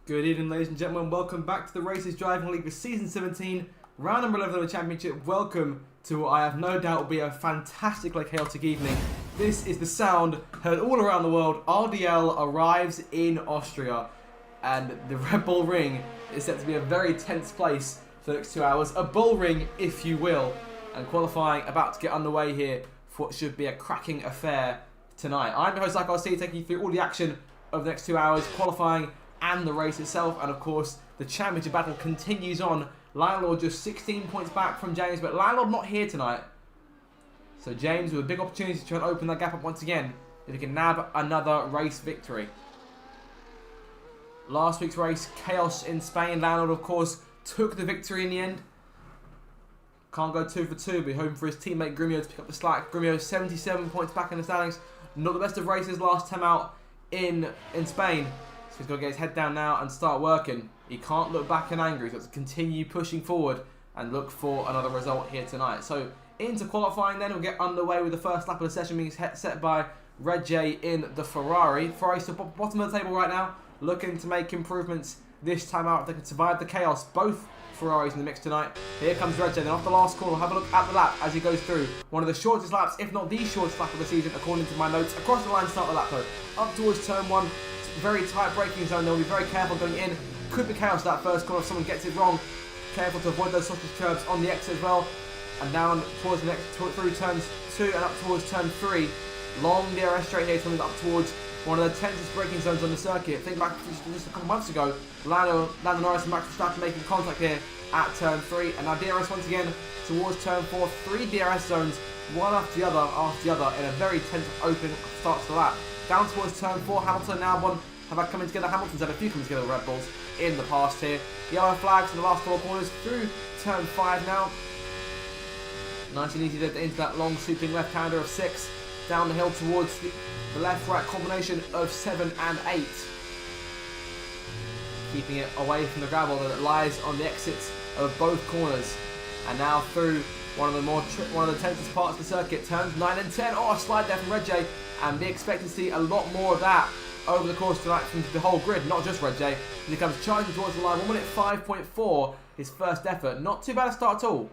Good evening, ladies and gentlemen. Welcome back to the Races Driving League for Season 17, round number 11 of the Championship. Welcome to what I have no doubt will be a fantastically chaotic evening. This is the sound heard all around the world. RDL arrives in Austria, and the Red Bull Ring is set to be a very tense place for the next 2 hours. A bull ring, if you will, and qualifying about to get underway here for what should be a cracking affair tonight. I'm your host, like I'll see, taking you through all the action of the next 2 hours, qualifying and the race itself, and of course the championship battle continues on. Landlord just 16 points back from James, but Landlord not here tonight, so James with a big opportunity to try and open that gap up once again if he can nab another race victory. Last week's race, chaos in Spain. Landlord of course took the victory in the end. Can't go 2 for 2, but hoping for his teammate Grumio to pick up the slack. Grumio 77 points back in the standings, not the best of races last time out in Spain. He's got to get his head down now and start working. He can't look back and angry. He's got to continue pushing forward and look for another result here tonight. So into qualifying then, we'll get underway with the first lap of the session being set by Red J in the Ferrari. Ferrari's to the bottom of the table right now, looking to make improvements this time out if they can survive the chaos. Both Ferraris in the mix tonight. Here comes Red J, then off the last corner. We'll have a look at the lap as he goes through. One of the shortest laps, if not the shortest lap of the season, according to my notes. Across the line, start the lap though. Up towards turn 1. Very tight braking zone. They'll be very careful going in. Could be chaos that first corner if someone gets it wrong. Careful to avoid those sausage curbs on the exit as well. And down towards the next, through turns 2 and up towards turn 3. Long DRS straight here, coming up towards one of the tensest braking zones on the circuit. Think back just a couple months ago, Lando Norris and Max Verstappen making contact here at turn 3. And now DRS once again towards turn 4. 3 DRS zones, one after the other in a very tense open start to the lap. Down towards turn 4, Hamilton and Albon have had coming together. Hamilton's had a few coming together with Red Bulls in the past here. Yellow flags in the last 4 corners through turn 5 now. Nice and easy into that long sweeping left-hander of 6. Down the hill towards the left-right combination of 7 and 8. Keeping it away from the gravel that lies on the exits of both corners. And now through one of the tensest parts of the circuit, turns 9 and 10. Oh, a slide there from Red J. And be expecting to see a lot more of that over the course tonight from the whole grid, not just Red J. He comes charging towards the line, 1 minute 5.4, his first effort. Not too bad a start at all.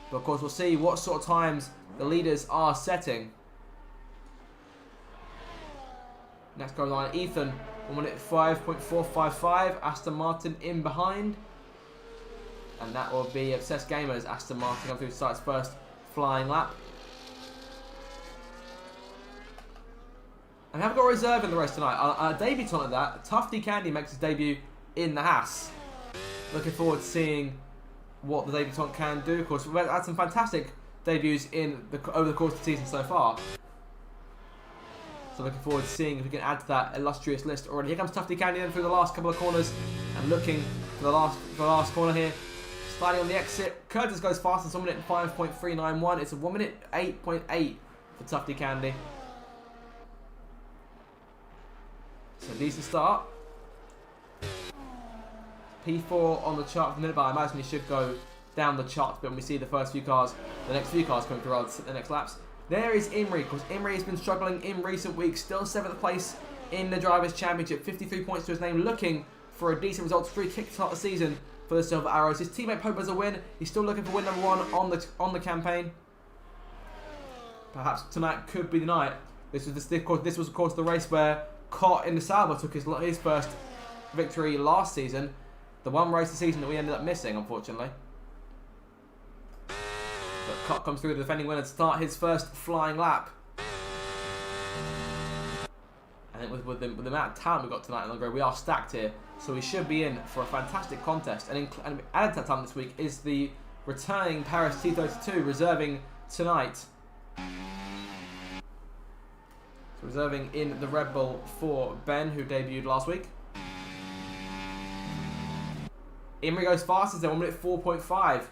But of course we'll see what sort of times the leaders are setting. Next goes on Ethan, 1 minute 5.455, Aston Martin in behind. And that will be Obsessed Gamers, Aston Martin coming through to start its first flying lap. And we haven't got a reserve in the race tonight. A debutant at that. Tufty Candy makes his debut in the Haas. Looking forward to seeing what the debutant can do. Of course, we've had some fantastic debuts over the course of the season so far. So looking forward to seeing if we can add to that illustrious list already. Here comes Tufty Candy then through the last couple of corners and looking for the last corner here. Sliding on the exit. Curtis goes fast. It's 1 minute 5.391. It's a 1 minute 8.8 for Tufty Candy. So decent start. P4 on the chart for the minute, but I imagine he should go down the chart a bit when we see the next few cars coming through the next laps. There is Imri, because Imri has been struggling in recent weeks. Still 7th place in the Drivers' Championship, 53 points to his name, looking for a decent result to kickstart the season for the Silver Arrows. His teammate Pope has a win. He's still looking for win number 1 on the campaign. Perhaps tonight could be the night. This was of course the race where Cott in the Sauber took his first victory last season. The one race of the season that we ended up missing, unfortunately. But Cott comes through the defending winner to start his first flying lap. I think with the amount of talent we've got tonight in the grid, we are stacked here. So we should be in for a fantastic contest. And added to that time this week is the returning Paris T32 reserving tonight. Reserving in the Red Bull for Ben, who debuted last week. Imri goes fastest there, 1 minute 4.5.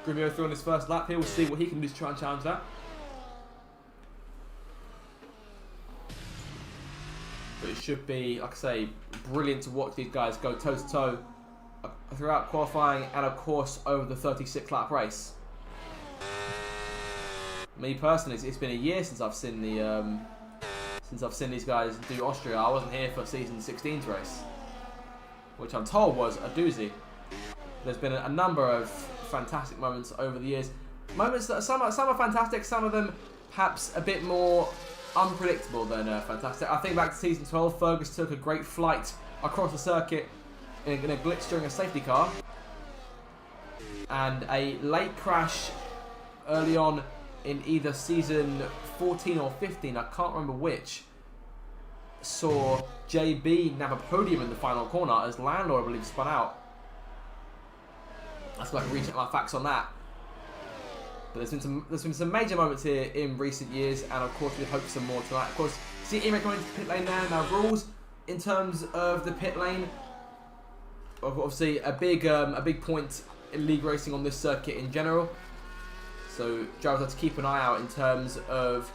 Grumio through on his first lap here. We'll see what he can do to try and challenge that. But it should be, like I say, brilliant to watch these guys go toe to toe throughout qualifying and of course over the 36 lap race. Me personally, it's been a year since I've seen the since I've seen these guys do Austria. I wasn't here for season 16's race, which I'm told was a doozy. There's been a number of fantastic moments over the years. Moments that some are fantastic, some of them perhaps a bit more unpredictable than fantastic. I think back to season 12, Fergus took a great flight across the circuit in a glitch during a safety car. And a late crash early on in either season 14 or 15, I can't remember which, saw JB nab a podium in the final corner as Landor, I believe, spun out. I've got to recheck my facts on that. But there's been some major moments here in recent years, and of course we hope for some more tonight. Of course, see Emre coming into the pit lane there. Now rules in terms of the pit lane, obviously a big point in league racing on this circuit in general. So drivers have to keep an eye out in terms of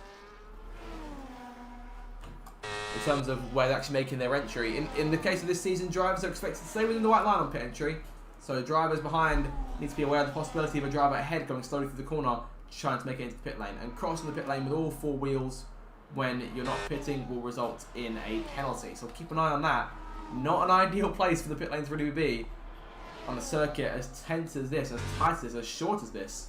where they're actually making their entry. In the case of this season, drivers are expected to stay within the white line on pit entry. So drivers behind need to be aware of the possibility of a driver ahead going slowly through the corner trying to make it into the pit lane. And crossing the pit lane with all four wheels when you're not pitting will result in a penalty. So keep an eye on that. Not an ideal place for the pit lane to really be on a circuit as tense as this, as tight as this, as short as this.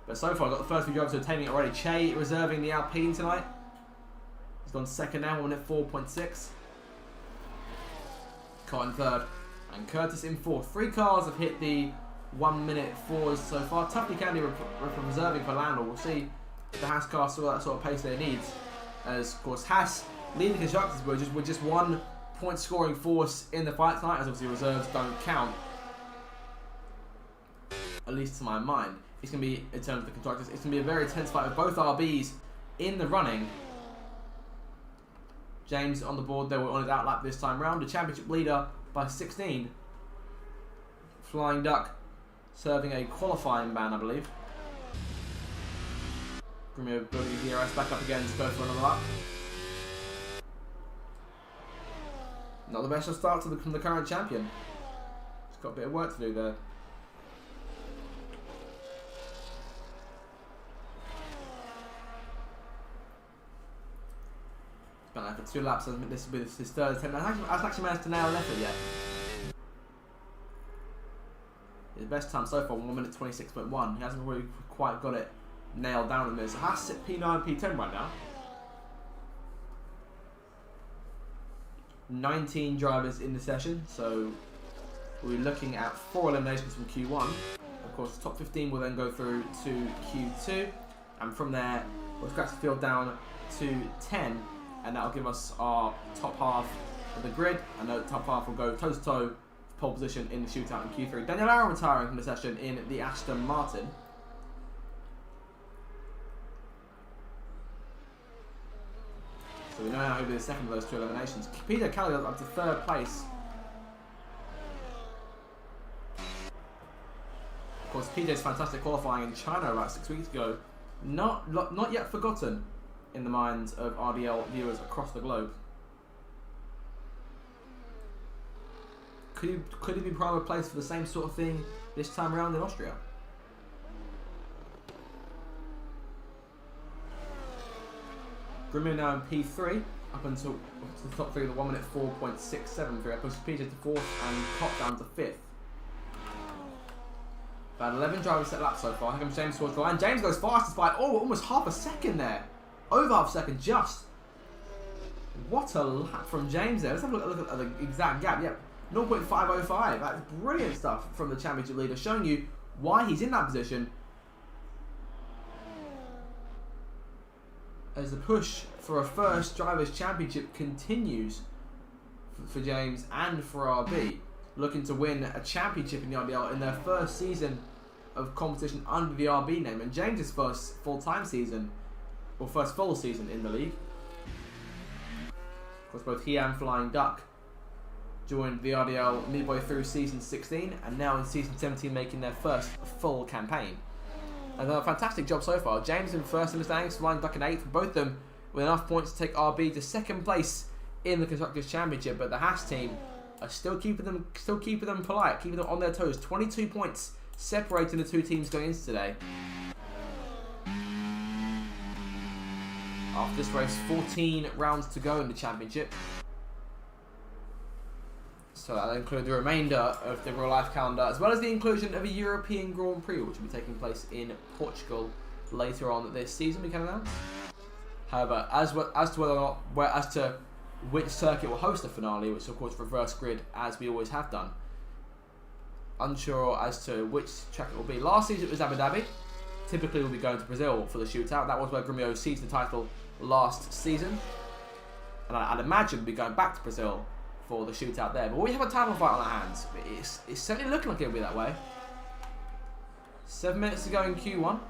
But so far, I've got the first few drivers attaining it already. Che reserving the Alpine tonight. He's gone second now, 1 minute 4.6. Caught in third. And Curtis in fourth. 3 cars have hit the 1 minute 4s so far. Tuffley Candy reserving for Landor. We'll see if the Haas car saw that sort of pace they need. As, of course, Haas leading constructors with just 1 point scoring force in the fight tonight, as obviously reserves don't count. At least to my mind. It's going to be, in terms of the constructors, it's going to be a very tense fight with both RBs in the running. James on the board, they were on his outlap this time round. The championship leader by 16. Flying Duck serving a qualifying ban, I believe. Grumio building his DRS back up again to go for another lap. Not the best of start to become the current champion. He's got a bit of work to do there. Been out for 2 laps. I think this will be his third attempt. I've actually managed to nail an effort yet. His best time so far, 1 minute 26.1. He hasn't really quite got it nailed down in this. So Haas at P9, P10 right now. 19 drivers in the session, so we're looking at 4 eliminations from Q1. Of course, the top 15 will then go through to Q2, and from there we'll scratch the field down to 10, and that'll give us our top half of the grid, and the top half will go toe-to-toe for pole position in the shootout in Q3. Daniel Aaron retiring from the session in the Aston Martin. So we know now who will be the second of those 2 eliminations. Peter Kelly up to 3rd place. Of course, PJ's fantastic qualifying in China about 6 weeks ago. Not yet forgotten in the minds of RDL viewers across the globe. Could he be prime placed for the same sort of thing this time around in Austria? Grumio now in P3, up until the top 3 of the 1 minute 4.673. That pushes PJ to 4th and Top down to 5th. About 11 drivers set laps so far. Here comes James towards the line. James goes fastest by almost half a second there. Over half a second just. What a lap from James there. Let's have a look at the exact gap. Yep, 0.505. That's brilliant stuff from the championship leader, showing you why he's in that position. As the push for a first Drivers' Championship continues for James and for RB, looking to win a championship in the RDL in their first season of competition under the RB name, and James's first full-time season, or first full season in the league. Of course, both he and Flying Duck joined the RDL midway through season 16, and now in season 17 making their first full campaign. And a fantastic job so far. James in first in the standings, Flying Duck in 8th, both of them with enough points to take RB to 2nd place in the Constructors' Championship. But the Haas team are still keeping them polite, keeping them on their toes. 22 points separating the 2 teams going into today. After this race, 14 rounds to go in the championship. So that'll include the remainder of the real life calendar, as well as the inclusion of a European Grand Prix, which will be taking place in Portugal later on this season, we can announce. However, as to whether or not, as to which circuit will host the finale, which of course reverse grid as we always have done, unsure as to which track it will be. Last season it was Abu Dhabi. Typically we'll be going to Brazil for the shootout. That was where Grumio seized the title last season. And I'd imagine we'll be going back to Brazil for the shootout there. But we have a title fight on our hands. It's certainly looking like it'll be that way. 7 minutes to go in Q1.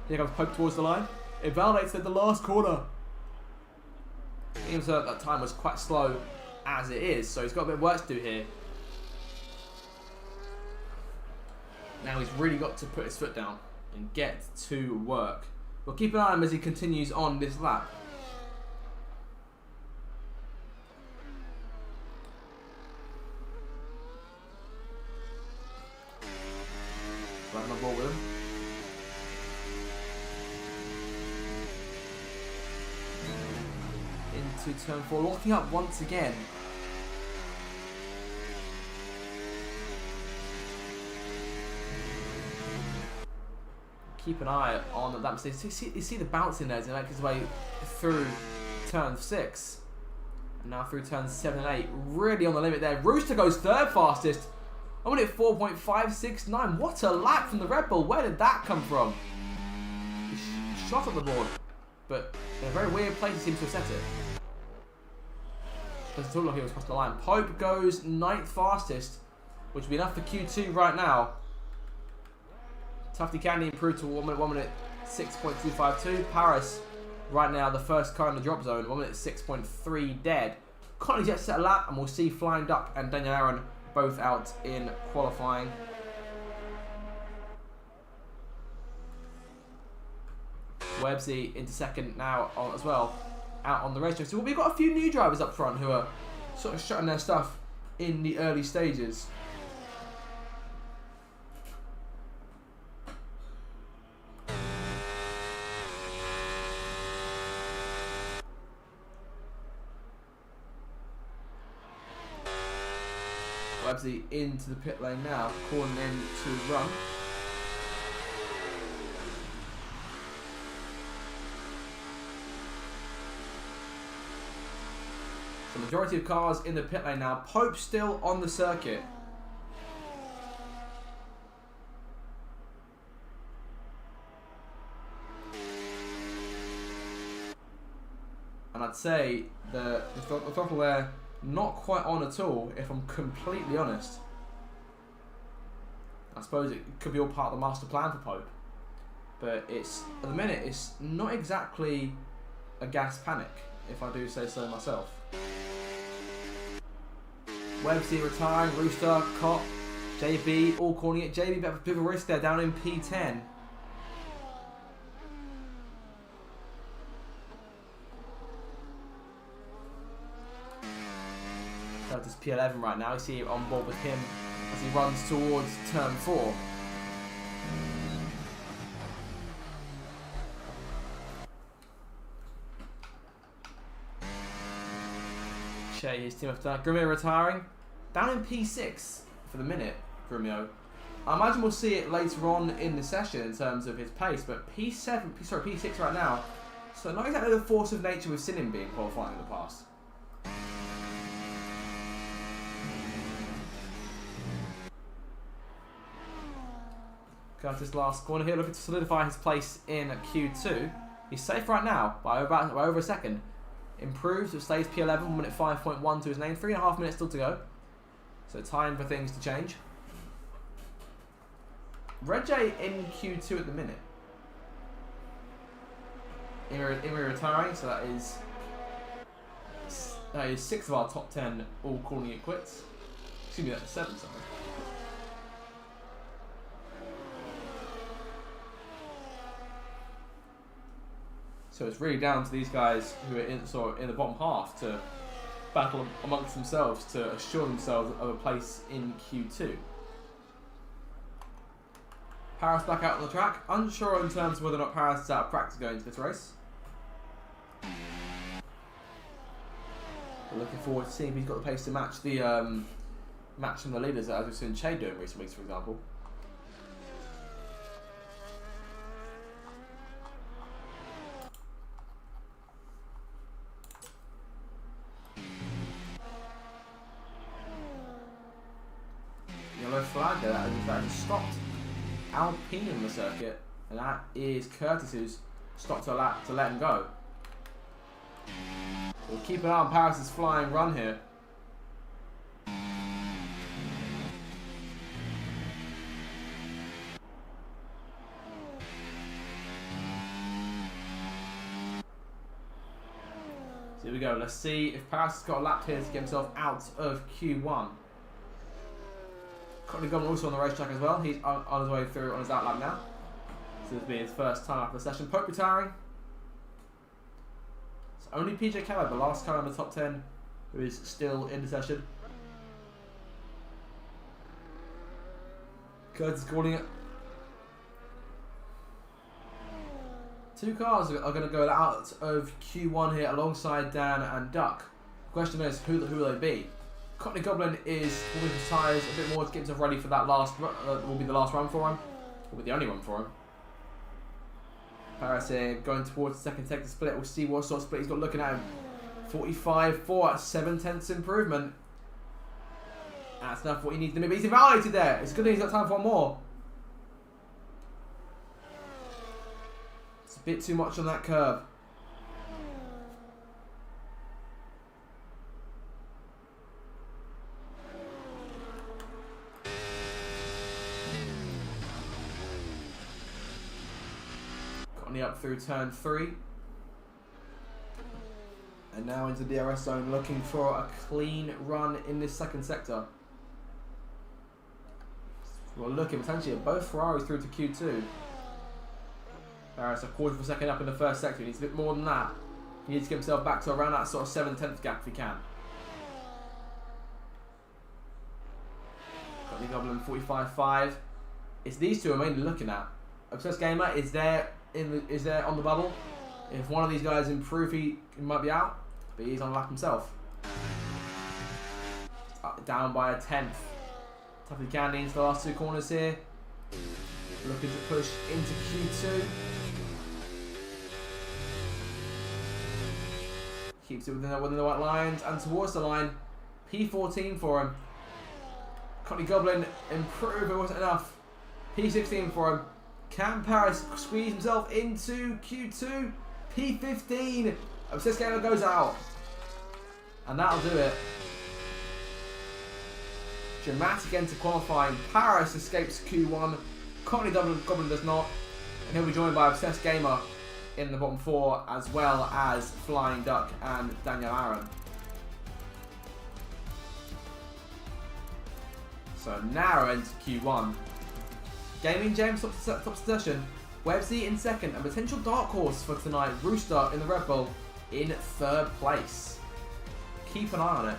Here comes Pope towards the line. It validates at the last corner. Even though that time was quite slow as it is, so he's got a bit of work to do here. Now he's really got to put his foot down and get to work. We'll keep an eye on him as he continues on this lap. Right on the ball with him. Into turn 4, locking up once again. Keep an eye on that mistake. You see the bounce in there as he makes his way through turn 6. And now through turns 7 and 8. Really on the limit there. Rooster goes third fastest. I'm at 4.569. What a lap from the Red Bull. Where did that come from? He shot at the board. But in a very weird place he seems to have set it. Doesn't look like he was across the line. Pope goes 9th fastest, which would be enough for Q2 right now. Tufty Candy improved to 1 minute 6.252. Paris right now the first car in the drop zone, 1 minute 6.3 dead. Connor's yet to set a lap, and we'll see Flying Duck and Daniel Aaron both out in qualifying. Webbsy into second now as well, out on the racetrack. So we've got a few new drivers up front who are sort of shutting their stuff in the early stages. Webbsy into the pit lane now, calling in to run. The majority of cars in the pit lane now. Pope still on the circuit. And I'd say the throttle there, not quite on at all, if I'm completely honest. I suppose it could be all part of the master plan for Pope. But it's, at the minute, it's not exactly a gas panic, if I do say so myself. Webbsy retiring, Rooster, Cop, JB all calling it. JB a bit of a risk there down in P10. Curtis P11 right now. You see it on board with him as he runs towards turn 4. His team after that. Grumio retiring. Down in P6 for the minute, Grumio. I imagine we'll see it later on in the session in terms of his pace, but P6 right now. So not exactly the force of nature we've seen him being qualifying in the past. Curtis last corner here, looking to solidify his place in Q2. He's safe right now by over a second. Improves, it stays P11, 1 minute 5.1 to his name. 3.5 minutes still to go. So time for things to change. Red J in Q2 at the minute. Imri retiring, so that is 6 of our top 10 all calling it quits. Excuse me, that's 7, sorry. So it's really down to these guys who are in the bottom half to battle amongst themselves to assure themselves of a place in Q2. Paris back out on the track. Unsure in terms of whether or not Paris is out of practice going into this race. We're looking forward to seeing if he's got the pace to match the matching the leaders as we've seen Che doing recent weeks, for example. Yellow flag there, that has stopped Alpine in the circuit, and that is Curtis who's stopped to let him go. We'll keep an eye on Paris' flying run here. So here we go. Let's see if Paris has got a lap here to get himself out of Q1. Courtney Gordon also on the racetrack as well. He's on his way through on his outlap now. So this will be his first time after the session. Pope retiring. It's only PJ Keller, the last car in the top 10, who is still in the session. Curtis calling it. Two cars are going to go out of Q1 here alongside Dan and Duck. The question is, who will they be? Courtney Goblin is warming his tyres a bit more to get himself ready for that last run. Will be the last run for him. Will be the only one for him. Paris here going towards the second sector split. We'll see what sort of split he's got looking at him. 45.4 at 7/10 improvement. That's enough for what he needs to do. But he's invalidated there. It's good that he's got time for one more. It's a bit too much on that curve. Up through turn 3 and now into the DRS zone, looking for a clean run in this second sector. We're looking potentially at both Ferraris through to Q2. Paris a quarter of a second up in the first sector. He needs a bit more than that. He needs to get himself back to around that sort of 7/10 gap if he can. Got the Goblin 45.5. It's these two I'm mainly looking at. Obsessed Gamer is there on the bubble. If one of these guys improve, he might be out, but he's on lap himself. Down by a 10th. Tuffy Candy into the last two corners here. Looking to push into Q2. Keeps it within the white lines and towards the line. P14 for him. Courtney Goblin improve, it wasn't enough. P16 for him. Can Paris squeeze himself into Q2? P15. Obsessed Gamer goes out. And that'll do it. Dramatic end to qualifying. Paris escapes Q1. Courtney Goblin does not. And he'll be joined by Obsessed Gamer in the bottom 4, as well as Flying Duck and Daniel Aaron. So narrow end to Q1. Gaming James top session, Websy in second, and potential dark horse for tonight, Rooster in the Red Bull in third place. Keep an eye on it.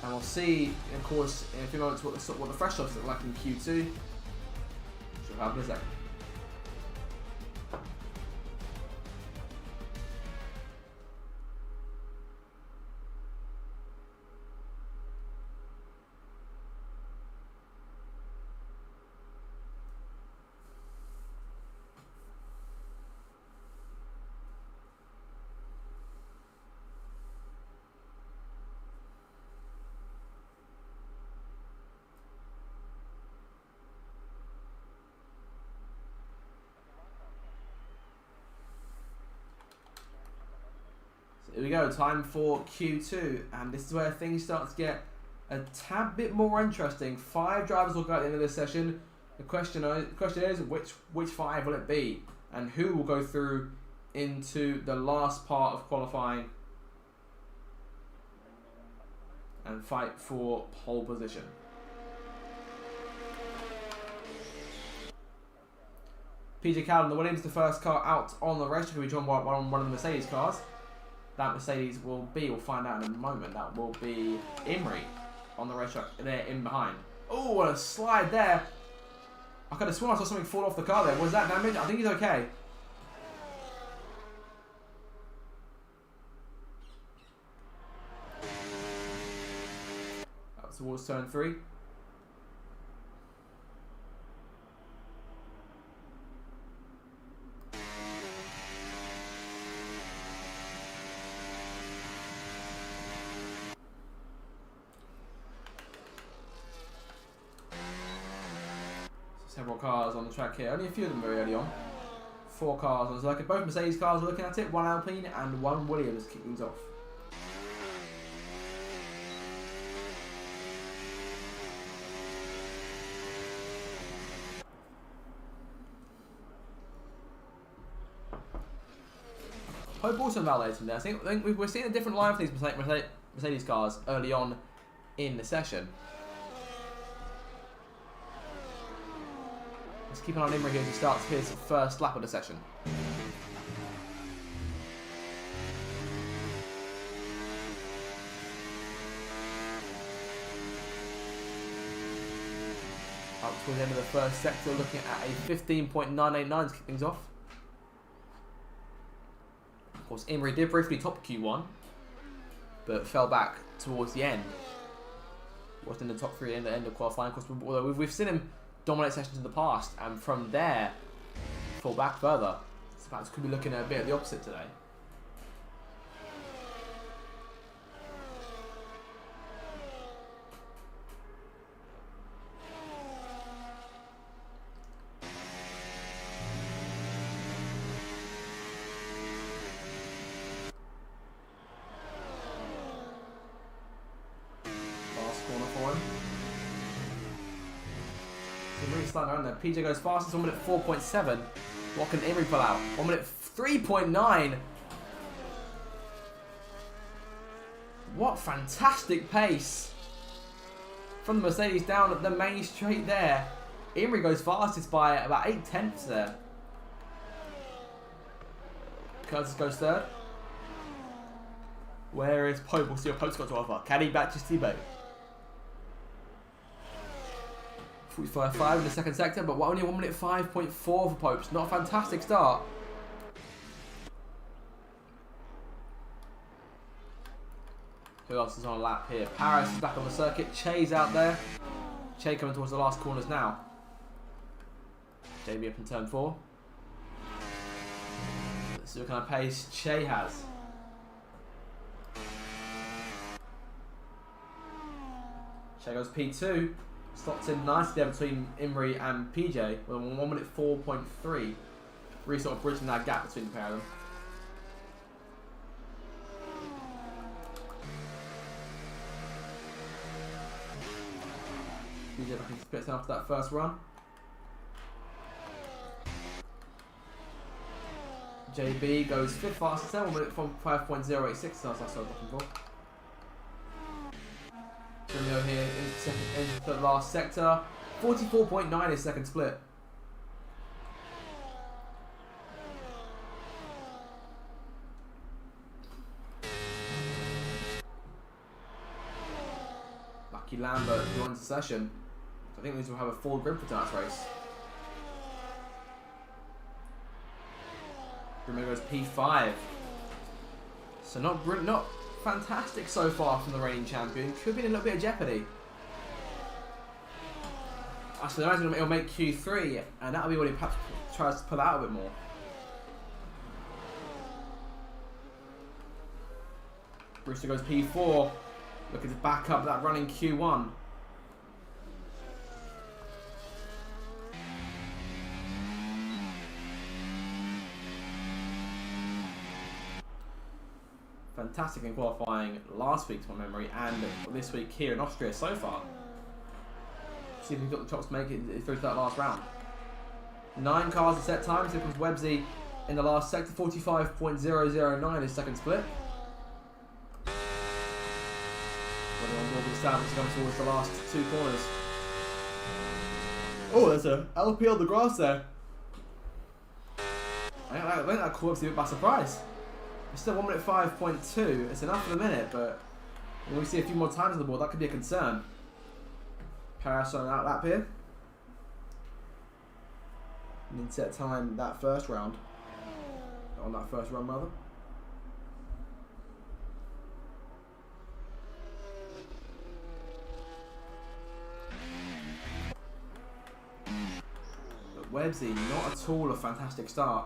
And we'll see, of course, in a few moments what the fresh softs look like in Q2. Should happen in a second. Here we go, time for Q2, and this is where things start to get a tad bit more interesting. 5 drivers will go at the end of this session. The question is which 5 will it be, and who will go through into the last part of qualifying and fight for pole position. PJ Callum, the Williams, the first car out on the racetrack, will be joined by one of the Mercedes cars. That Mercedes we'll find out in a moment. That will be Imri on the racetrack there in behind. Oh, what a slide there. I could have sworn I saw something fall off the car there. Was that damage? I think he's okay. towards turn 3. Several cars on the track here. Only a few of them very early on. 4 cars on the circuit. Both Mercedes cars are looking at it. 1 Alpine and 1 Williams kick things off. Pope also validating there. I think we're seeing a different line for these Mercedes cars early on in the session. Let's keep an eye on Imrie here as he starts his first lap of the session. Up towards the end of the first sector, looking at a 15.989 to kick things off. Of course, Imrie did briefly top Q1, but fell back towards the end. Wasn't in the top 3 in the end of qualifying. Of course, although we've seen him dominate sessions in the past, and from there fall back further. So perhaps could be looking at a bit of the opposite today. Last corner for him. Really starting around there. PJ goes fastest, 1 minute 4.7. What can Imrie pull out? 1 minute 3.9. What fantastic pace from the Mercedes down at the main straight there. Imrie goes fastest by about 8/10 there. Curtis goes third. Where is Pope? We'll see what Pope's got to offer. Can he back just Thibaut? 45.5 in the second sector, but only 1 minute 5.4 for Popes. Not a fantastic start. Who else is on a lap here? Paris is back on the circuit. Che's out there. Che coming towards the last corners now. JB up in turn 4. Let's see what kind of pace Che has. Che goes P2. Slots in nicely there between Imrie and PJ with 1 minute 4.3. Really sort of bridging that gap between the pair of them. PJ back into pits after that first run. JB goes 5th fastest there, 1 minute 5.086. That's what I was looking for. Romeo here in the last sector. 44.9 is second split. Lucky Lambert joins the session. I think these will have a full grid for tonight's race. Romeo goes P5. So not fantastic so far from the reigning champion. Could be in a little bit of jeopardy. Actually, I imagine he'll make Q3, and that'll be what he perhaps tries to pull out a bit more. Brewster goes P4, looking to back up that running Q1. Fantastic in qualifying last week, to my memory, and this week here in Austria so far. See if we've got the chops to make it through to that last round. 9 cars at set times. Here comes Websy in the last sector. 45.009 is second split. Everyone will be established coming towards the last 2 corners. Oh, there's a LP on the grass there. I think that caught us a bit by surprise. It's still 1 minute 5.2. It's enough for the minute, but when we see a few more times on the board, that could be a concern. Paris on that lap here. And in set time that first round. On that first run, rather. Webbsy, not at all a fantastic start.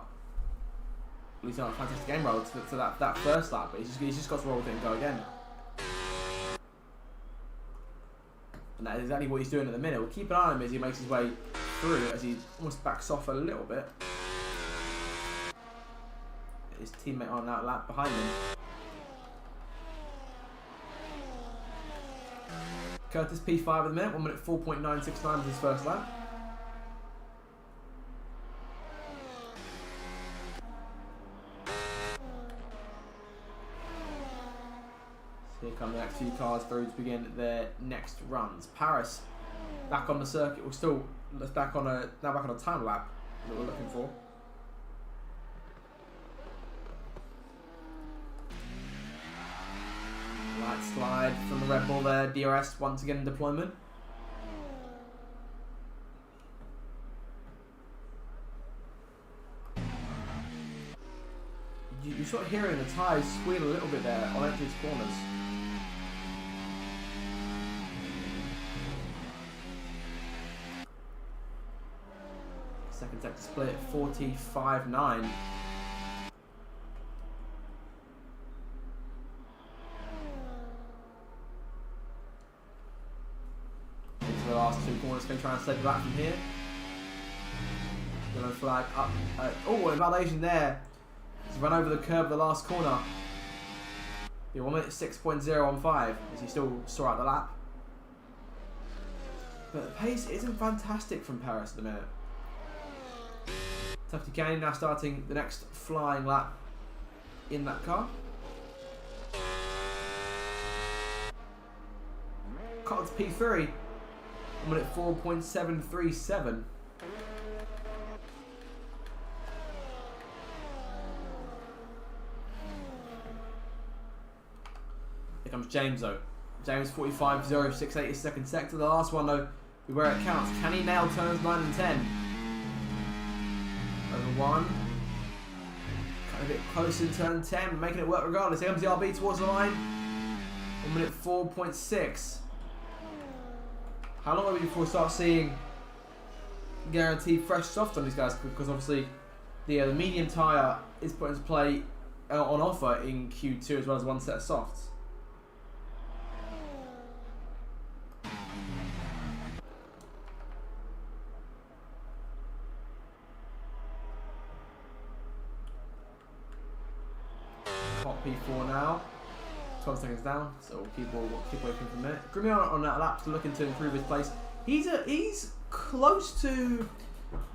At least not a fantastic game roll to that first lap, but he's just got to roll with it and go again. And that is exactly what he's doing at the minute. We'll keep an eye on him as he makes his way through, as he almost backs off a little bit. His teammate on that lap behind him. Curtis P5 at the minute, 1 minute 4.969 with his first lap. Here come the next few cars through to begin their next runs. Paris back on the circuit. We're still back on a time lap that we're looking for. Light slide from the Red Bull there. DRS once again in deployment. You're sort of hearing the tyres squeal a little bit there on entry corners. Second sector split 45.9. Into the last two corners, going to try and slip back from here. Yellow flag up. Oh, invalidation there. He's run over the curb of the last corner. Yeah, 1 minute 6.015 as he still saw out the lap. But the pace isn't fantastic from Paris at the minute. Tufty Kane now starting the next flying lap in that car. Collins P3, 1 minute 4.737. Here comes James though. James 45.068 is second sector. The last one though, where it counts. Can he nail turns 9 and 10? Over 1. Kind of a bit close in turn 10, making it work regardless. Here comes the RB towards the line. 1 minute 4.6. How long will it be before we start seeing guaranteed fresh soft on these guys? Because obviously the medium tyre is put into play on offer in Q2 as well as one set of softs. P4 now, 12 seconds down, so we'll keep waiting for a minute. Grimion on that lap, looking to improve his place. He's close to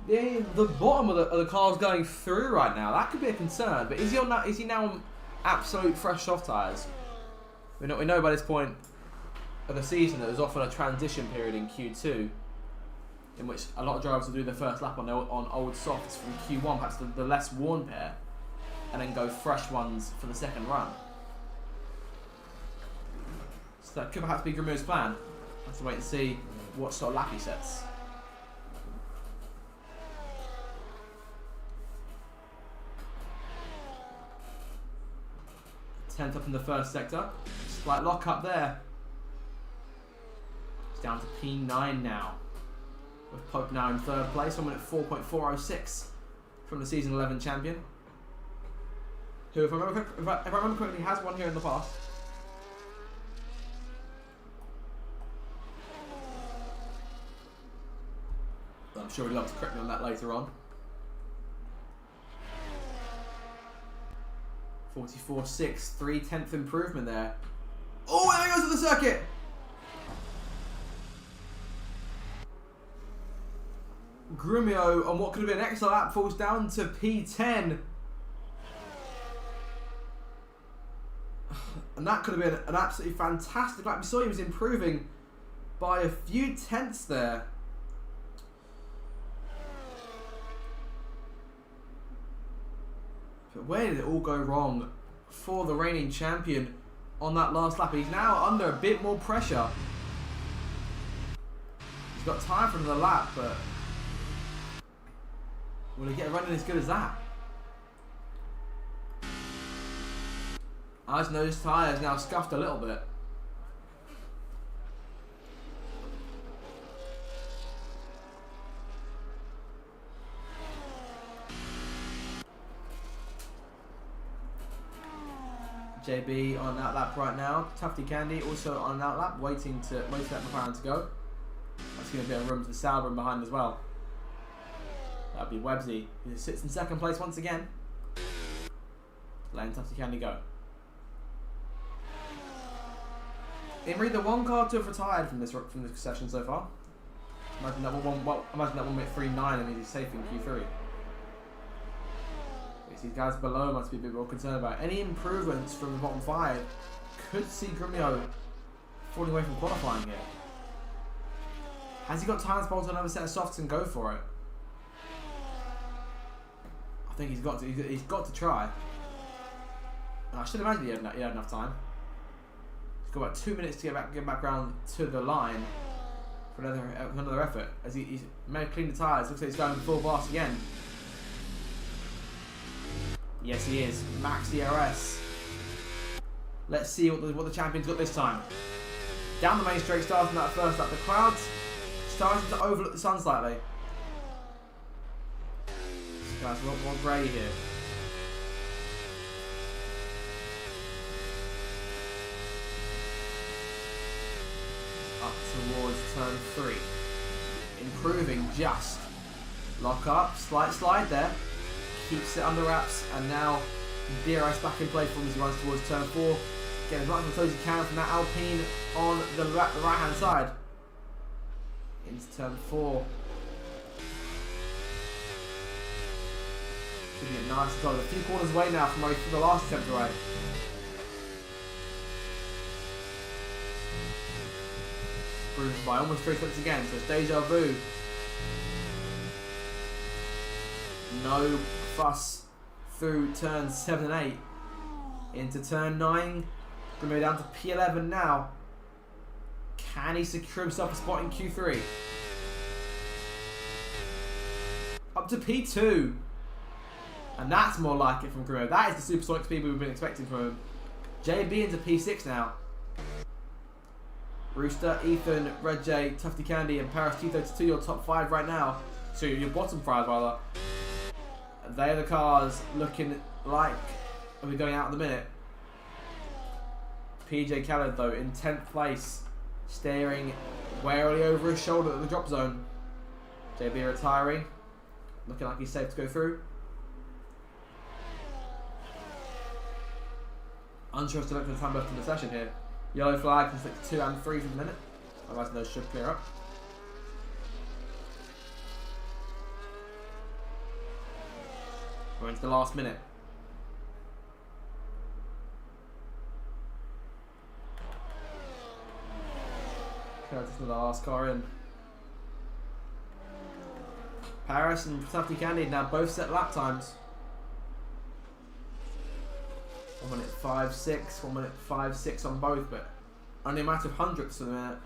the bottom of the cars going through right now. That could be a concern, but is he on that? Is he now on absolute fresh soft tyres? We know by this point of the season that there's often a transition period in Q2, in which a lot of drivers will do their first lap on old softs from Q1, perhaps the less worn pair, and then go fresh ones for the second run. So that could perhaps be Grimio's plan. Have to wait and see what sort of lap he sets. 10th up in the first sector. Slight lock up there. It's down to P9 now. With Pope now in third place, 1 minute 4.406 from the season 11 champion. Who, if I remember correctly, has won here in the past. I'm sure he'd love to correct me on that later on. 44.6, 3/10th improvement there. Oh, there he goes to the circuit! Grumio on what could have been an extra lap falls down to P10. And that could have been an absolutely fantastic lap. We saw he was improving by a few tenths there. But where did it all go wrong for the reigning champion on that last lap? He's now under a bit more pressure. He's got time for another lap, but will he get a running as good as that? I just know his tyre is now scuffed a little bit. JB on that lap right now. Tufty Candy also on that lap, waiting for that McLaren to go. That's going to be a bit of room for Sauber behind as well. That'd be Websy, who sits in second place once again. Letting Tufty Candy go. Imri, the one car to have retired from this session so far. Imagine that 1.39 and he's safe in Q3. These guys below must be a bit more concerned about. Any improvements from the bottom 5 could see Grumio falling away from qualifying here. Has he got time to bolt another set of softs and go for it? I think he's got to try. And I should imagine he had enough time. He's got about 2 minutes to get back round to the line for another effort. As he's may have cleaned the tyres. Looks like he's going full blast again. Yes, he is. Max ERS. Let's see what the champion's got this time. Down the main straight, starting that first lap. The crowd's starting to overlook the sun slightly. This guy's a lot more grey here. Up towards turn 3. Improving just. Lock up, slight slide there. Keeps it under wraps, and now DRS back in play for him as he runs towards turn 4. Getting as much control as he can from that Alpine on the right hand side. Into turn 4. Should be a nice control. A few corners away now from the last attempt away. Improved by almost 3 seconds again, so it's deja vu. No fuss through turns 7 and 8 into turn 9. Gonna go down to P11 now. Can he secure himself a spot in Q3? Up to P2, and that's more like it from Grimmo. That is the supersonic speed we've been expecting from him. JB into P6 now. Rooster, Ethan, Red J, Tufty Candy, and Paris T32 your top 5 right now. So your bottom 5 rather. They're the cars looking like we're going out in the minute. PJ Khaled though in 10th place, staring warily over his shoulder at the drop zone. JB retiring, looking like he's safe to go through. Unsure as to look at the time left in the session here. Yellow flag can stick 2 and 3 for the minute. I imagine those should clear up. We're into the last minute. Curtis with the last car in. Paris and Tufty Candy now both set lap times. 1 minute 5.6, 1 minute 5.6 on both, but only a matter of hundredths of a minute.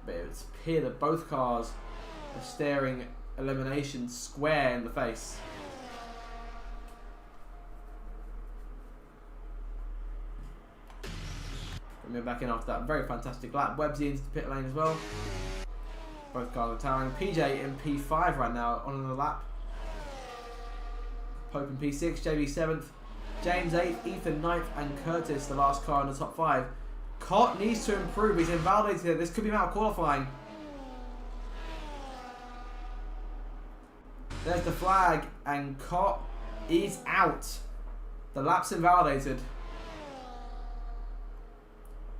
But it's clear that both cars are staring elimination square in the face. We're back in after that very fantastic lap. Websy into the pit lane as well. Both cars are towering. PJ in P5 right now on another lap. Pope in P6, JB 7th, James 8th, Ethan 9th, and Curtis the last car in the top 5. Cott needs to improve. He's invalidated here. This could be out qualifying. There's the flag, and Cott is out. The lap's invalidated.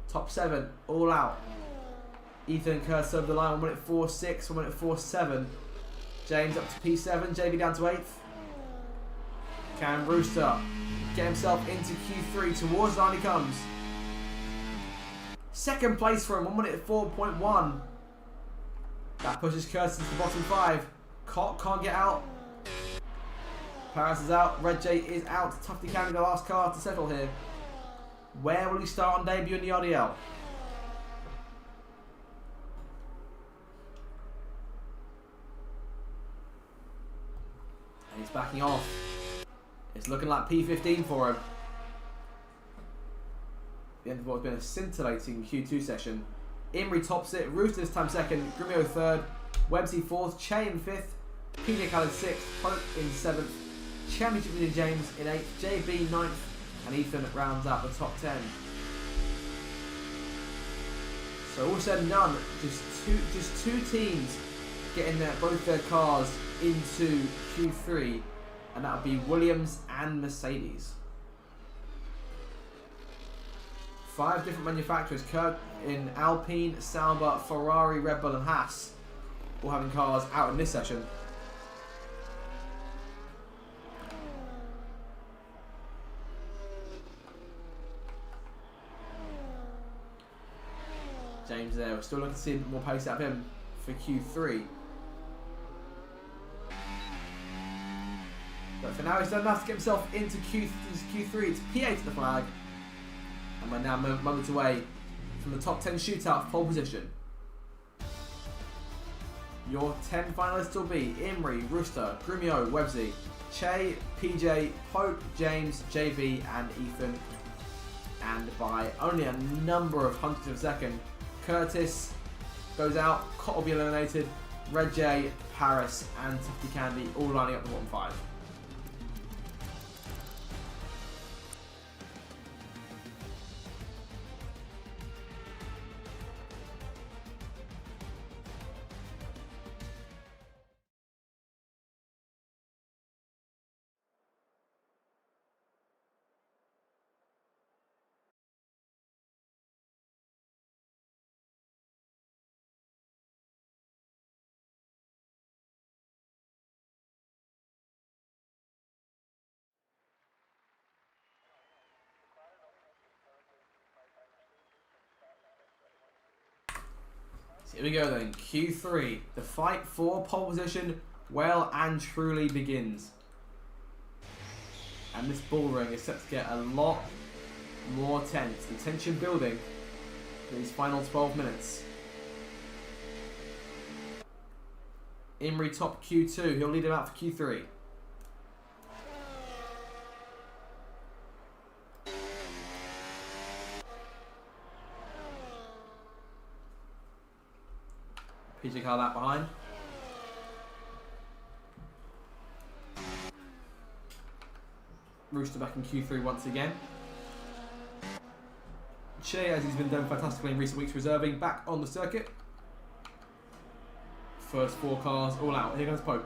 Top 7, all out. Ethan Curtis over the line, 1 minute 4.6, 1 minute 4.7. James up to P7, JB down to 8th. Can Rooster get himself into Q3? Towards the line he comes. Second place for him, 1 minute 4.1. That pushes Curtis into the bottom 5. Cott can't get out. Paris is out. Red J is out. Tufty Candy, the last car to settle here. Where will he start on debut in the RDL? And he's backing off. It's looking like P15 for him. The end of what's been a scintillating Q2 session. Imri tops it. Rooster this time 2nd. Grimio 3rd. Websy 4th. Che in 5th. PJ Khaled 6th. Pope in 7th. Championship leader James in 8th. JB 9th. and Ethan rounds out the top 10. So all said and done, just two teams getting both their cars into Q3, and that would be Williams and Mercedes. 5 different manufacturers in Alpine, Sauber, Ferrari, Red Bull and Haas, all having cars out in this session. James there, we're still looking to see a bit more pace out of him for Q3. But for now, he's done enough to get himself into Q3. It's P8 to the flag. And we're now moments away from the top 10 shootout pole position. Your 10 finalists will be Imrie, Rooster, Grumio, Websy, Che, PJ, Pope, James, JB and Ethan. And by only a number of hundredths of a second, Curtis goes out, Cott will be eliminated, Red J, Paris and Tufty Candy all lining up the bottom 5. Here we go then, Q3. The fight for pole position well and truly begins. And this bull ring is set to get a lot more tense. The tension building for these final 12 minutes. Imrie top Q2, he'll lead him out for Q3. PJ car that behind. Rooster back in Q3 once again. Che, as he's been doing fantastically in recent weeks, reserving back on the circuit. First 4 cars all out. Here comes Pope.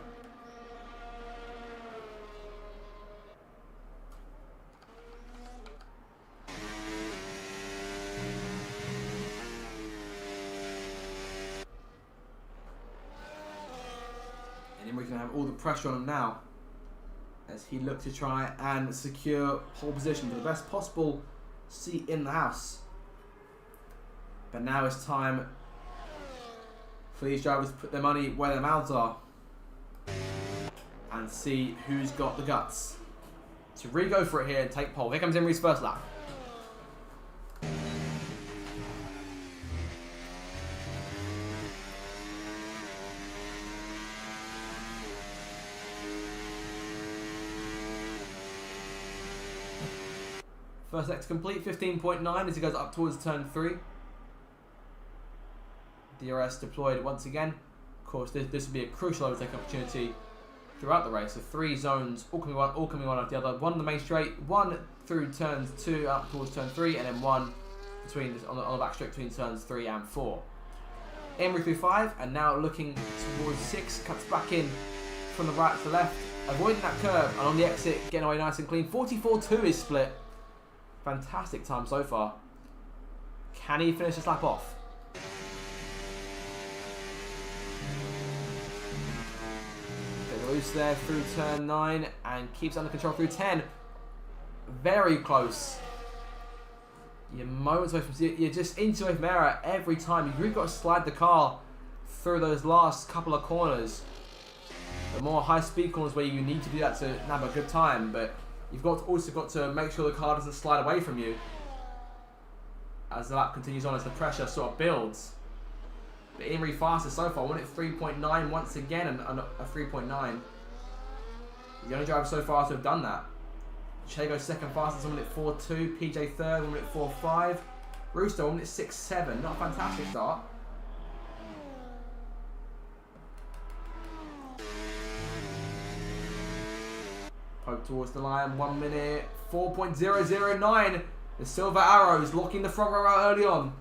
And we're going to have all the pressure on him now as he looks to try and secure pole position for the best possible seat in the house. But now it's time for these drivers to put their money where their mouths are and see who's got the guts to re-go for it here and take pole. Here comes Imrie's first lap. First sector complete, 15.9 as he goes up towards turn 3. DRS deployed once again. Of course, this will be a crucial overtake opportunity throughout the race. So 3 zones, all coming one after the other. 1 on the main straight, 1 through turns 2 up towards turn 3, and then 1 between on the back straight between turns 3 and 4. Imrie through 5, and now looking towards 6, cuts back in from the right to the left, avoiding that curve, and on the exit, getting away nice and clean. 44.2 is split. Fantastic time so far. Can he finish this lap off? Gets loose there through turn 9 and keeps under control through 10. Very close. You're moments away from, you're just into away from error every time. You've really got to slide the car through those last couple of corners. The more high speed corners where you need to do that to have a good time, but you've also got to make sure the car doesn't slide away from you as the lap continues on, as the pressure sort of builds. But Imrie fastest so far, 1 at 3.9 once again, and a 3.9. The only driver so far to have done that. Che goes second fastest, 1 minute 4.2. PJ third, 1 minute 4.5. Rooster, 1 minute 6.7. Not a fantastic start. Pope Up towards the line, 1 minute, 4.009. The Silver Arrows locking the front row out early on.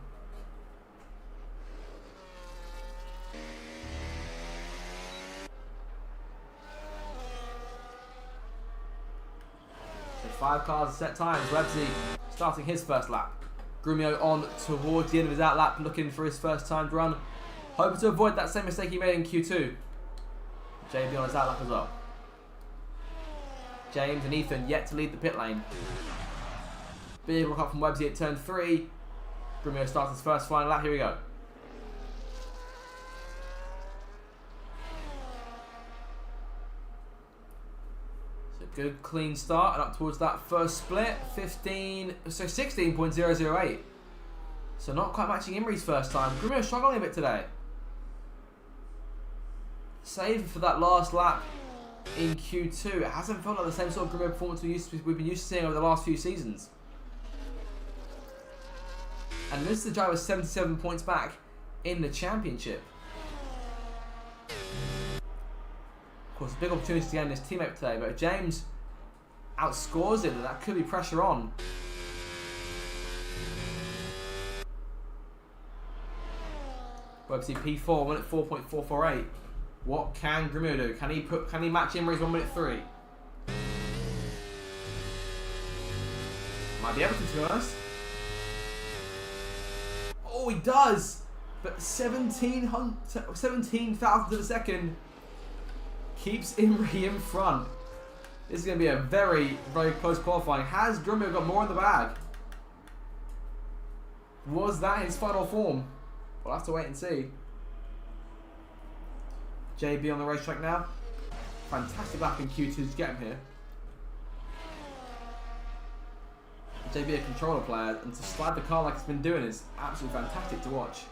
So 5 cars, set times. Websy starting his first lap. Grumio on towards the end of his out lap, looking for his first timed run. Hoping to avoid that same mistake he made in Q2. JB on his out lap as well. James and Ethan yet to lead the pit lane. Big rock up from Websy at turn 3. Grumio starts his first final lap. Here we go. So good clean start and up towards that first split. 16.008. So not quite matching Imri's first time. Grumio struggling a bit today. Save for that last lap in Q2. It hasn't felt like the same sort of Grumio performance we've been used to seeing over the last few seasons. And this is the driver 77 points back in the championship. Of course, a big opportunity to gain his teammate today, but if James outscores him, then that could be pressure on. Websy P4, 1 at 4.448. What can Grumio do? Can he match Imri's 1 minute 3? Might be able to be honest. Oh, he does! But 17,000 of a second keeps Imri in front. This is going to be a very, very close qualifying. Has Grumio got more in the bag? Was that his final form? We'll have to wait and see. JB on the racetrack now. Fantastic lap in Q2 to get him here. JB a controller player, and to slide the car like it's been doing is absolutely fantastic to watch.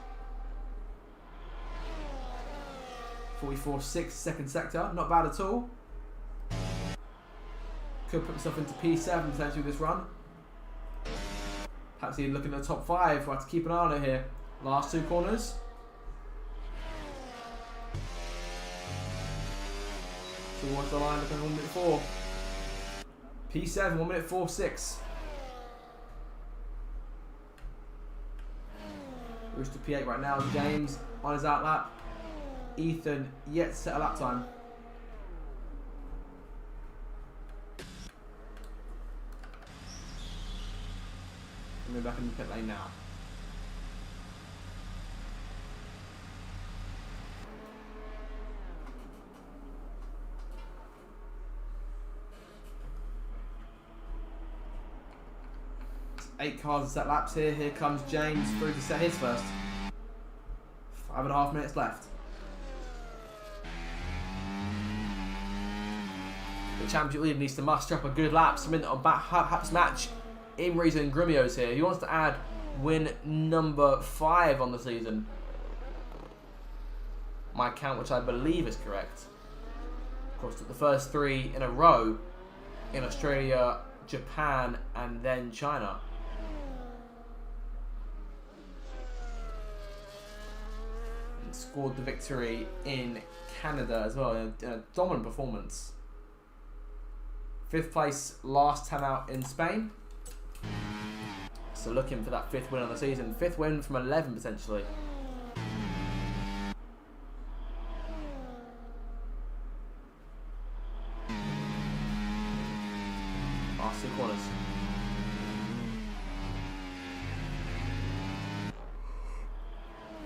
44.6 second sector, not bad at all. Could put himself into P7 potentially this run. Perhaps he's looking at the top 5. We'll have to keep an eye on it here. Last 2 corners. Towards the line, looking at 1 minute 4. P7, 1 minute 4.6. Rooster P8 right now. James on his out lap. Ethan yet to set a lap time. Coming back in the pit lane now. Eight cars to set laps here. Here comes James through to set his first. 5.5 minutes left. The championship leader needs to muster up a good lap. Submit on perhaps match Imri's and Grumio's here. He wants to add win number 5 on the season. My count, which I believe is correct. Of course, took the first 3 in a row in Australia, Japan, and then China. And scored the victory in Canada as well in a dominant performance. 5th place last time out in Spain. So looking for that 5th win of the season. 5th win from 11 potentially. Last 2 corners.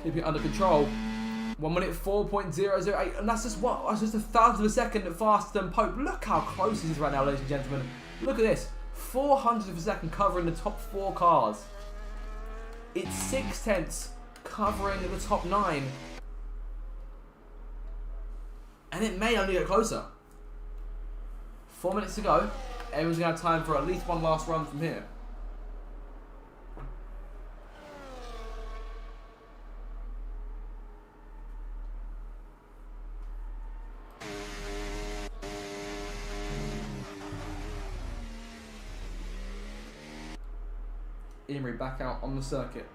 Keep it under control. 1 minute 4.008, and that's just what? That's just a thousandth of a second faster than Pope. Look how close this is right now, ladies and gentlemen. Look at this. 400th of a second covering the top 4 cars. It's 0.6 covering the top 9. And it may only get closer. 4 minutes to go. Everyone's going to have time for at least one last run from here. Imri back out on the circuit.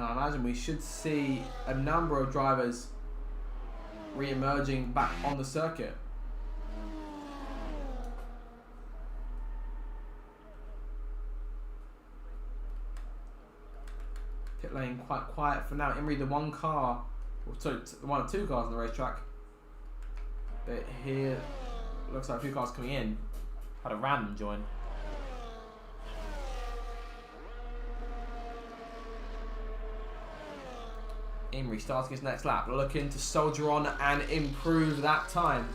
And I imagine we should see a number of drivers re-emerging back on the circuit. Pit lane quite quiet for now. Imri, the one car, or sorry, the one of two cars on the racetrack. But here, looks like a few cars coming in. Had a random join. Imri starting his next lap, looking to soldier on and improve that time.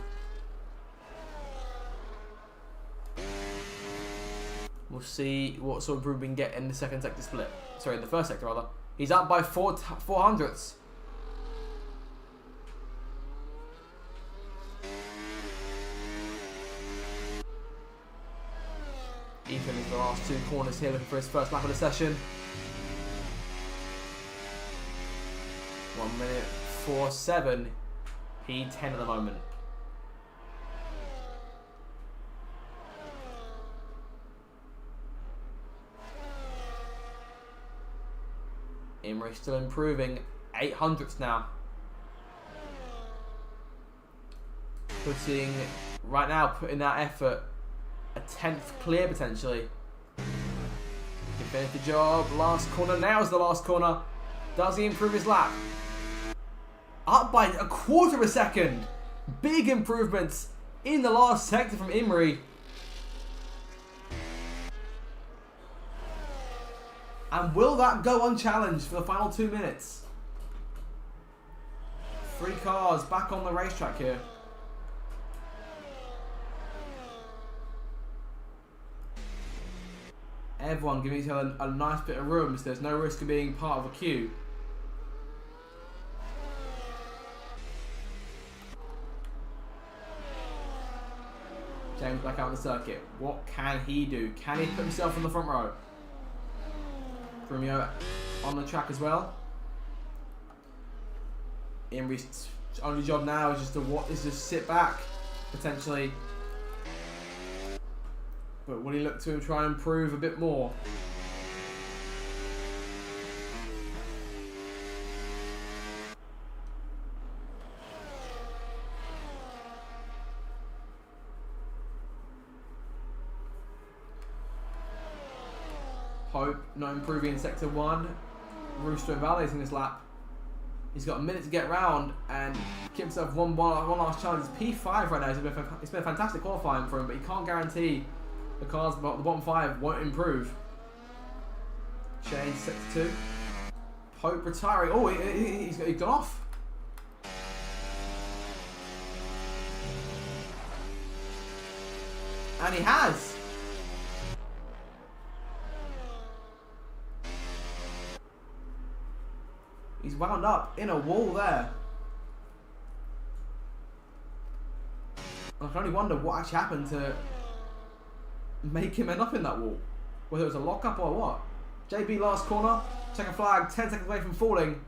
We'll see what sort of improvement we can get in the second sector split. Sorry, the first sector rather. He's up by 4 hundredths. Ethan is the last two corners here, looking for his first lap of the session. 1:47. P10 at the moment. Imri still improving. 8 hundredths now. Putting that effort. A 10th clear potentially. Can finish the job. Last corner. Nails the last corner. Does he improve his lap? Up by 1/4 of a second. Big improvements in the last sector from Imri. And will that go unchallenged for the final 2 minutes? 3 cars back on the racetrack here. Everyone giving each other a nice bit of room so there's no risk of being part of a queue. James back out on the circuit. What can he do? Can he put himself in the front row? Grumio on the track as well. Imri's only job now is just sit back, potentially. But will he look to try and improve a bit more? Hope not improving in sector 1. Rooster invalidating this lap. He's got a minute to get round and keep himself one last chance. It's P5 right now. It's been a fantastic qualifying for him, but he can't guarantee the cars, the bottom 5 won't improve. Change sector 2. Pope retiring. Oh, he's gone off. And he has. He's wound up in a wall there. I can only wonder what actually happened to make him end up in that wall. Whether it was a lockup or what. JB last corner. Check a flag. 10 seconds away from falling.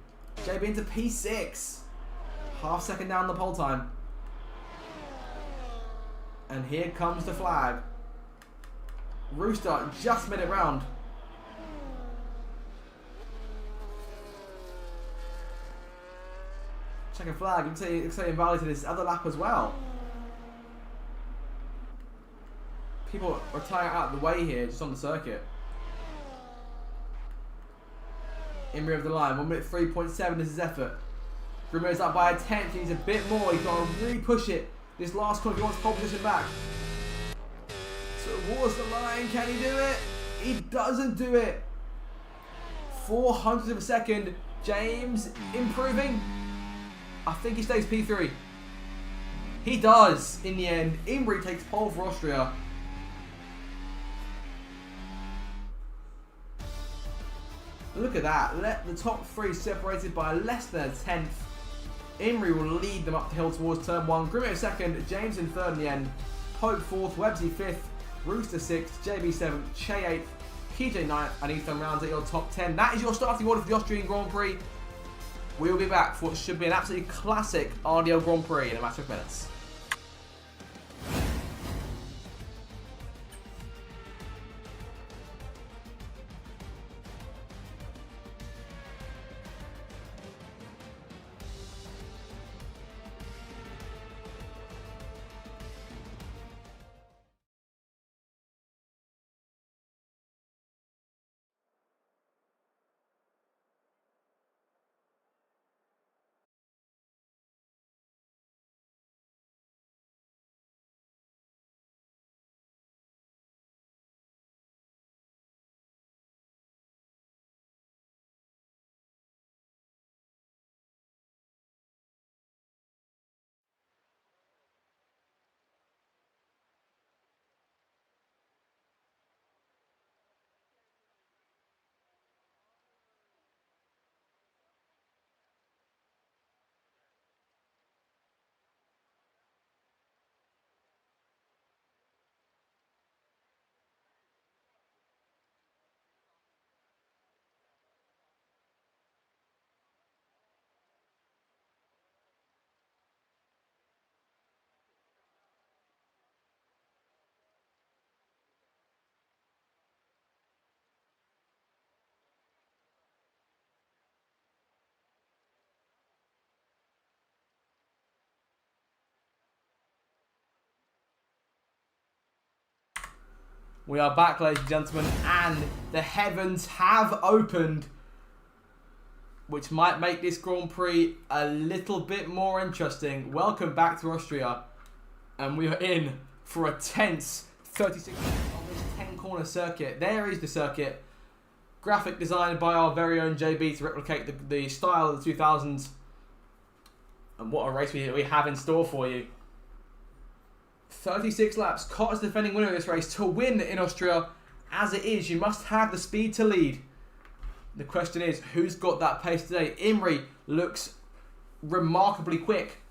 JB into P6. Half second down the pole time. And here comes the flag. Rooster just made it round. Check a flag. You can say invalid to this other lap as well. People are retiring out of the way here, just on the circuit. Imri of the line, 1:03.7 is his effort. Grumio's up by a 10th, he needs a bit more, he's got to really push it. This last corner, if he wants pole position back. Towards the line, can he do it? He doesn't do it. 400th of a second, James improving. I think he stays P3. He does, in the end. Imri takes pole for Austria. Look at that. Let the top 3 separated by less than a 10th. Imri will lead them up the hill towards turn 1. Grumio 2nd, James in 3rd in the end. Pope 4th, Websy 5th, Rooster 6th, JB 7th, Che 8th, PJ 9th, and Ethan rounds at your top 10. That is your starting order for the Austrian Grand Prix. We will be back for what should be an absolutely classic RDL Grand Prix in a matter of minutes. We are back, ladies and gentlemen, and the heavens have opened, which might make this Grand Prix a little bit more interesting. Welcome back to Austria, and we are in for a tense 36 on this 10-corner circuit. There is the circuit, graphic designed by our very own JB to replicate the style of the 2000s. And what a race we have in store for you. 36 laps. Cott is the defending winner of this race. To win in Austria, as it is, you must have the speed to lead. The question is, who's got that pace today? Imri looks remarkably quick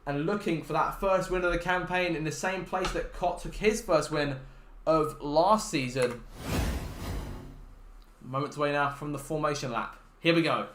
and looking for that first win of the campaign in the same place that Cott took his first win of last season. Moments away now from the formation lap. Here we go.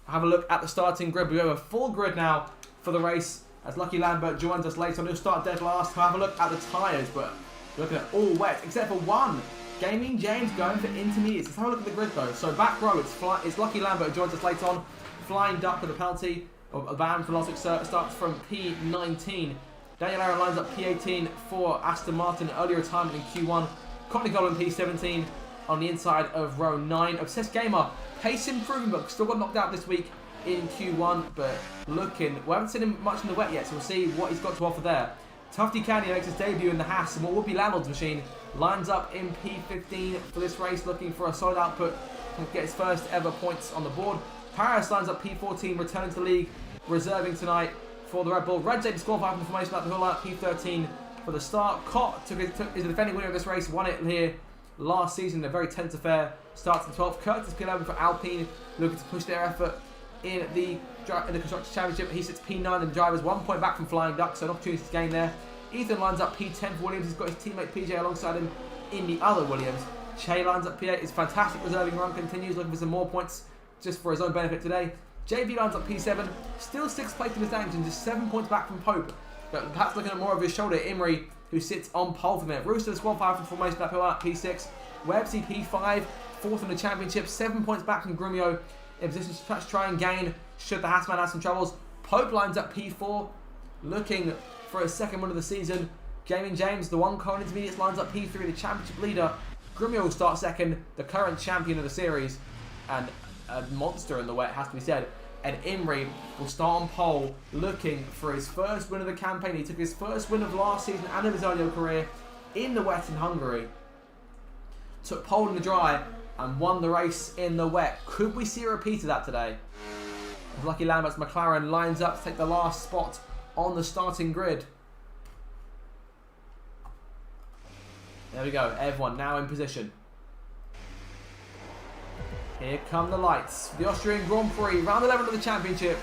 Have a look at the starting grid. We have a full grid now for the race as Lucky Lambert joins us later on. He'll start dead last. Have a look at the tyres, but looking at all wet except for one. Gaming James going for intermediates. Let's have a look at the grid though. So back row, it's Lucky Lambert who joins us later on. Flying Duck with a penalty. A ban for last week starts from P19. Daniel Aaron lines up P18 for Aston Martin. Early retirement in Q1. Courtney Golan P17 on the inside of row 9. Obsessed Gamer, pace improving, but still got knocked out this week in Q1, but looking, we haven't seen him much in the wet yet, so we'll see what he's got to offer there. Tufty Candy makes his debut in the Haas, and what would be Landlord's machine, lines up in P15 for this race, looking for a solid output to get his first ever points on the board. Paris lines up P14, returning to the league, reserving tonight for the Red Bull. Red J disqualified from the formation lap, the whole line up P13 for the start. Cott is the defending winner of this race, won it here last season in a very tense affair. Starts in 12th. Curtis P11 for Alpine, looking to push their effort in the Constructors' Championship. He sits P9 in the drivers, 1 point back from Flying Duck, so an opportunity to gain there. Ethan lines up P10 for Williams. He's got his teammate PJ alongside him in the other Williams. Che lines up P8. His fantastic reserving run continues, looking for some more points just for his own benefit today. JB lines up P7, still 6th place in the standings and just 7 points back from Pope. But perhaps looking at more of his shoulder, Imri, who sits on pole for a minute. Rooster disqualified from formation lap, P6. Websy P5, 4th in the championship, 7 points back from Grumio, in position to try and gain should the Haasman have some troubles. Pope lines up P4, looking for his second win of the season. Gaming James, the one current intermediates, lines up P3, the championship leader. Grumio will start second, the current champion of the series, and a monster in the wet, has to be said. And Imri will start on pole, looking for his first win of the campaign. He took his first win of last season and of his earlier career in the wet in Hungary. Took pole in the dry and won the race in the wet. Could we see a repeat of that today? Lucky Lambert's McLaren lines up to take the last spot on the starting grid. There we go, everyone now in position. Here come the lights. The Austrian Grand Prix, round 11 of the championship.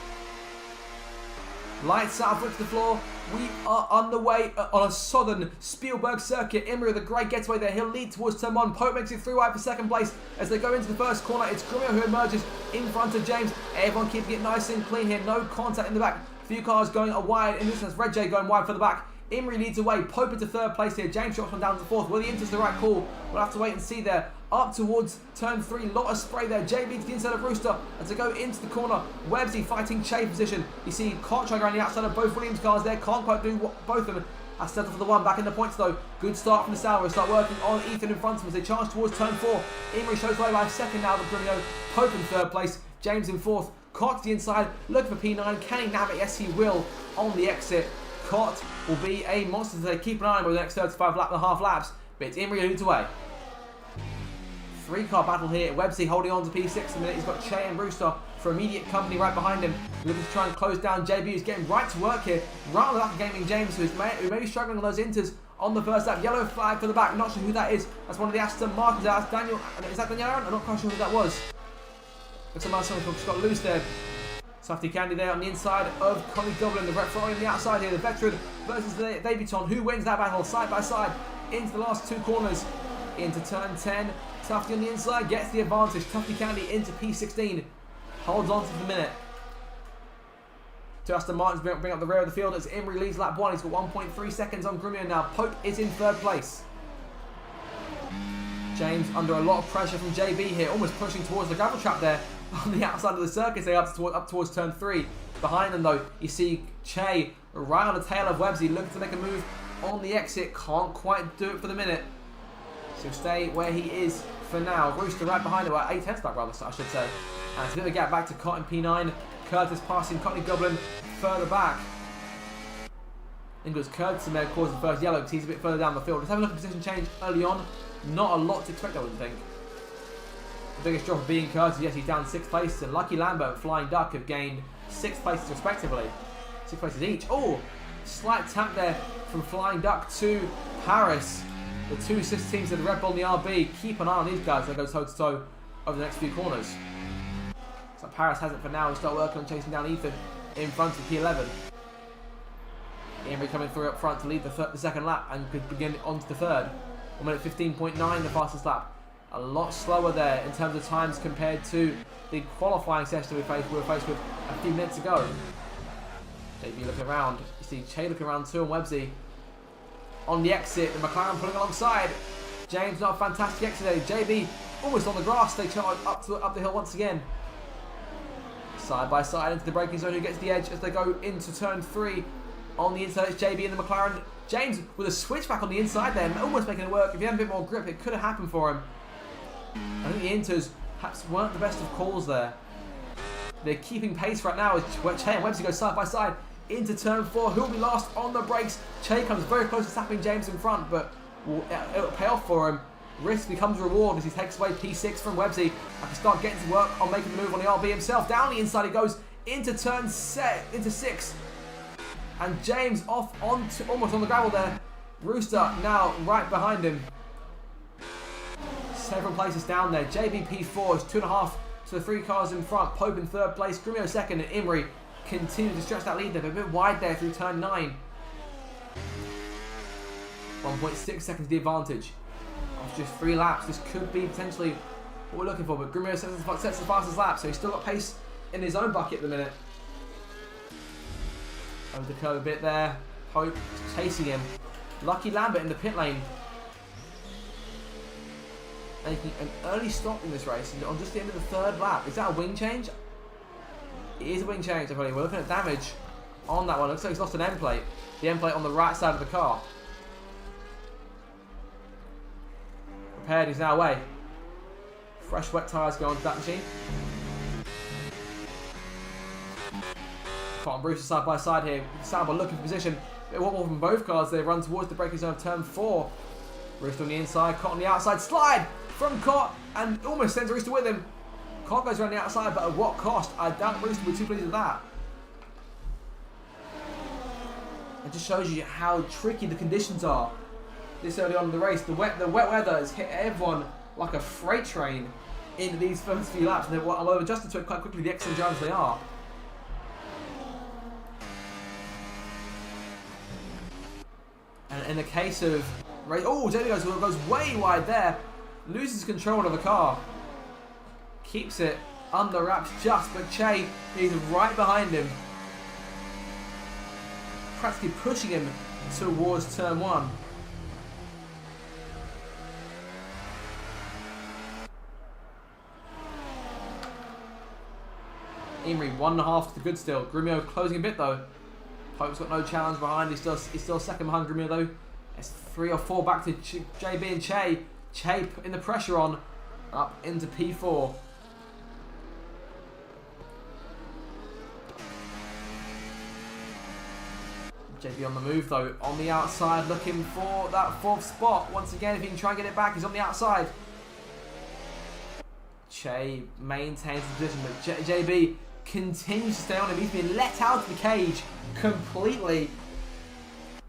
Lights out, foot to the floor. We are underway on a sodden Spielberg circuit. Imri with a great getaway there. He'll lead towards turn 1. Pope makes it through wide for second place as they go into the first corner. It's Grumio who emerges in front of James. Everyone keeping it nice and clean here. No contact in the back. A few cars going wide. In this sense, Red J going wide for the back. Imri leads away. Pope into 3rd place here. James shots one down to 4th. Will he enters the right call? We'll have to wait and see there. Up towards turn 3, lot of spray there. JB to the inside of Rooster as they go into the corner. Websy fighting Che position. You see Cott trying around the outside of both Williams cars there. Can't quite do both of them. Has settled for the one. Back in the points though. Good start from the Sauer. Start working on Ethan in front of him as they charge towards turn 4. Imri shows way by second now. The Brunio. Pope in 3rd place. James in 4th. Cott to the inside. Looking for P9. Can he navigate? Yes, he will on the exit. Cott will be a monster today. Keep an eye on him over the next 35 and a half laps. But it's Imri who's away. 3-car battle here. Websy holding on to P6 a minute. He's got Che and Rooster for immediate company right behind him. Looking to try and close down JB, who's getting right to work here. Rather like Gaming James, who may be struggling on those inters on the first lap. Yellow flag for the back. Not sure who that is. That's one of the Aston Martins. That's Daniel. Is that Daniel Aaron? I'm not quite sure who that was. But someone just got loose there. Softy Candy there on the inside of Connie Dublin. The Brett Ferrari on the outside here. The veteran versus the debutant. Who wins that battle side by side into the last 2 corners. Into turn 10. Tufty on the inside gets the advantage. Tufty Candy into P16. Holds on to the minute. To Aston Martin's bring up the rear of the field as Imri leads lap 1. He's got 1.3 seconds on Grumio now. Pope is in 3rd place. James under a lot of pressure from JB here. Almost pushing towards the gravel trap there on the outside of the circuit. They up towards turn 3. Behind them though, you see Che right on the tail of Websy looking to make a move on the exit. Can't quite do it for the minute. So stay where he is for now. Rooster right behind him, 8 tenths back rather, I should say. And it's a bit of a gap back to Cotton P9. Curtis passing Cottony Goblin further back. I think it was Curtis who may have caused the first yellow because he's a bit further down the field. Let's have a look at position change early on. Not a lot to expect, I wouldn't think. The biggest drop being Curtis, yes, he's down 6 places. And Lucky Lambert and Flying Duck have gained 6 places respectively. 6 places each. Oh, slight tap there from Flying Duck to Paris. The 2 sister teams of the Red Bull and the RB. Keep an eye on these guys. They'll go toe-to-toe over the next few corners. So Paris hasn't for now. We'll start working on chasing down Ethan in front of P11. Emery coming through up front to lead the second lap and could begin onto the third. 1 minute 15.9, the fastest lap. A lot slower there in terms of times compared to the qualifying session we were faced with a few minutes ago. JB looking around. You see Che looking around too and Websy on the exit. The McLaren pulling alongside. James not a fantastic exit today. JB almost on the grass. They charge up the hill once again. Side by side into the braking zone. Who gets the edge as they go into turn 3. On the inside, it's JB and the McLaren. James with a switchback on the inside there, almost making it work. If he had a bit more grip, it could have happened for him. I think the Inters perhaps weren't the best of calls there. They're keeping pace right now as Che and Websy go side by side into turn 4. Who will be last on the brakes? Che comes very close to tapping James in front, but it'll pay off for him. Risk becomes reward as he takes away P6 from Websy. I can start getting to work on making the move on the RB himself. Down the inside he goes into turn 6. And James off onto almost on the gravel there. Rooster now right behind him. Several places down there. JB P4 is 2.5 to the 3 cars in front. Pope in 3rd place. Grimio 2nd and Imri continue to stretch that lead there, but a bit wide there through turn 9. 1.6 seconds the advantage. After just 3 laps, this could be potentially what we're looking for, but Grimio sets the fastest lap, so he's still got pace in his own bucket at the minute. Over the curve a bit there. Pope chasing him. Lucky Lambert in the pit lane. Making an early stop in this race on just the end of the 3rd lap. Is that a wing change? It is a wing change, I believe. We're looking at damage on that one. Looks like he's lost an end plate. The end plate on the right side of the car. Repaired, he's now away. Fresh wet tyres go onto that machine. Cotton Bruce is side by side here. Sauber looking for position. Bit more from both cars. They run towards the braking zone of turn 4. Rooster on the inside, Cotton on the outside. Slide from Cott and almost sends Rooster with him. Cott goes around the outside, but at what cost? I doubt Rooster would be too pleased with that. It just shows you how tricky the conditions are this early on in the race. The wet weather has hit everyone like a freight train in these first few laps, and they've adjusted to it quite quickly, the excellent drivers they are. And in the case of race, oh, there he goes way wide there, loses control of the car, keeps it under wraps just, but Che is right behind him, practically pushing him towards turn 1. Emery 1.5 to the good still. Grimio closing a bit though. Pope's got no challenge behind. He's still second behind Grimio though. It's 3 or 4 back to JB and Che. Che putting the pressure on up into P4. JB on the move though, on the outside, looking for that 4th spot. Once again, if he can try and get it back, he's on the outside. Che maintains the position, but JB continues to stay on him. He's been let out of the cage completely.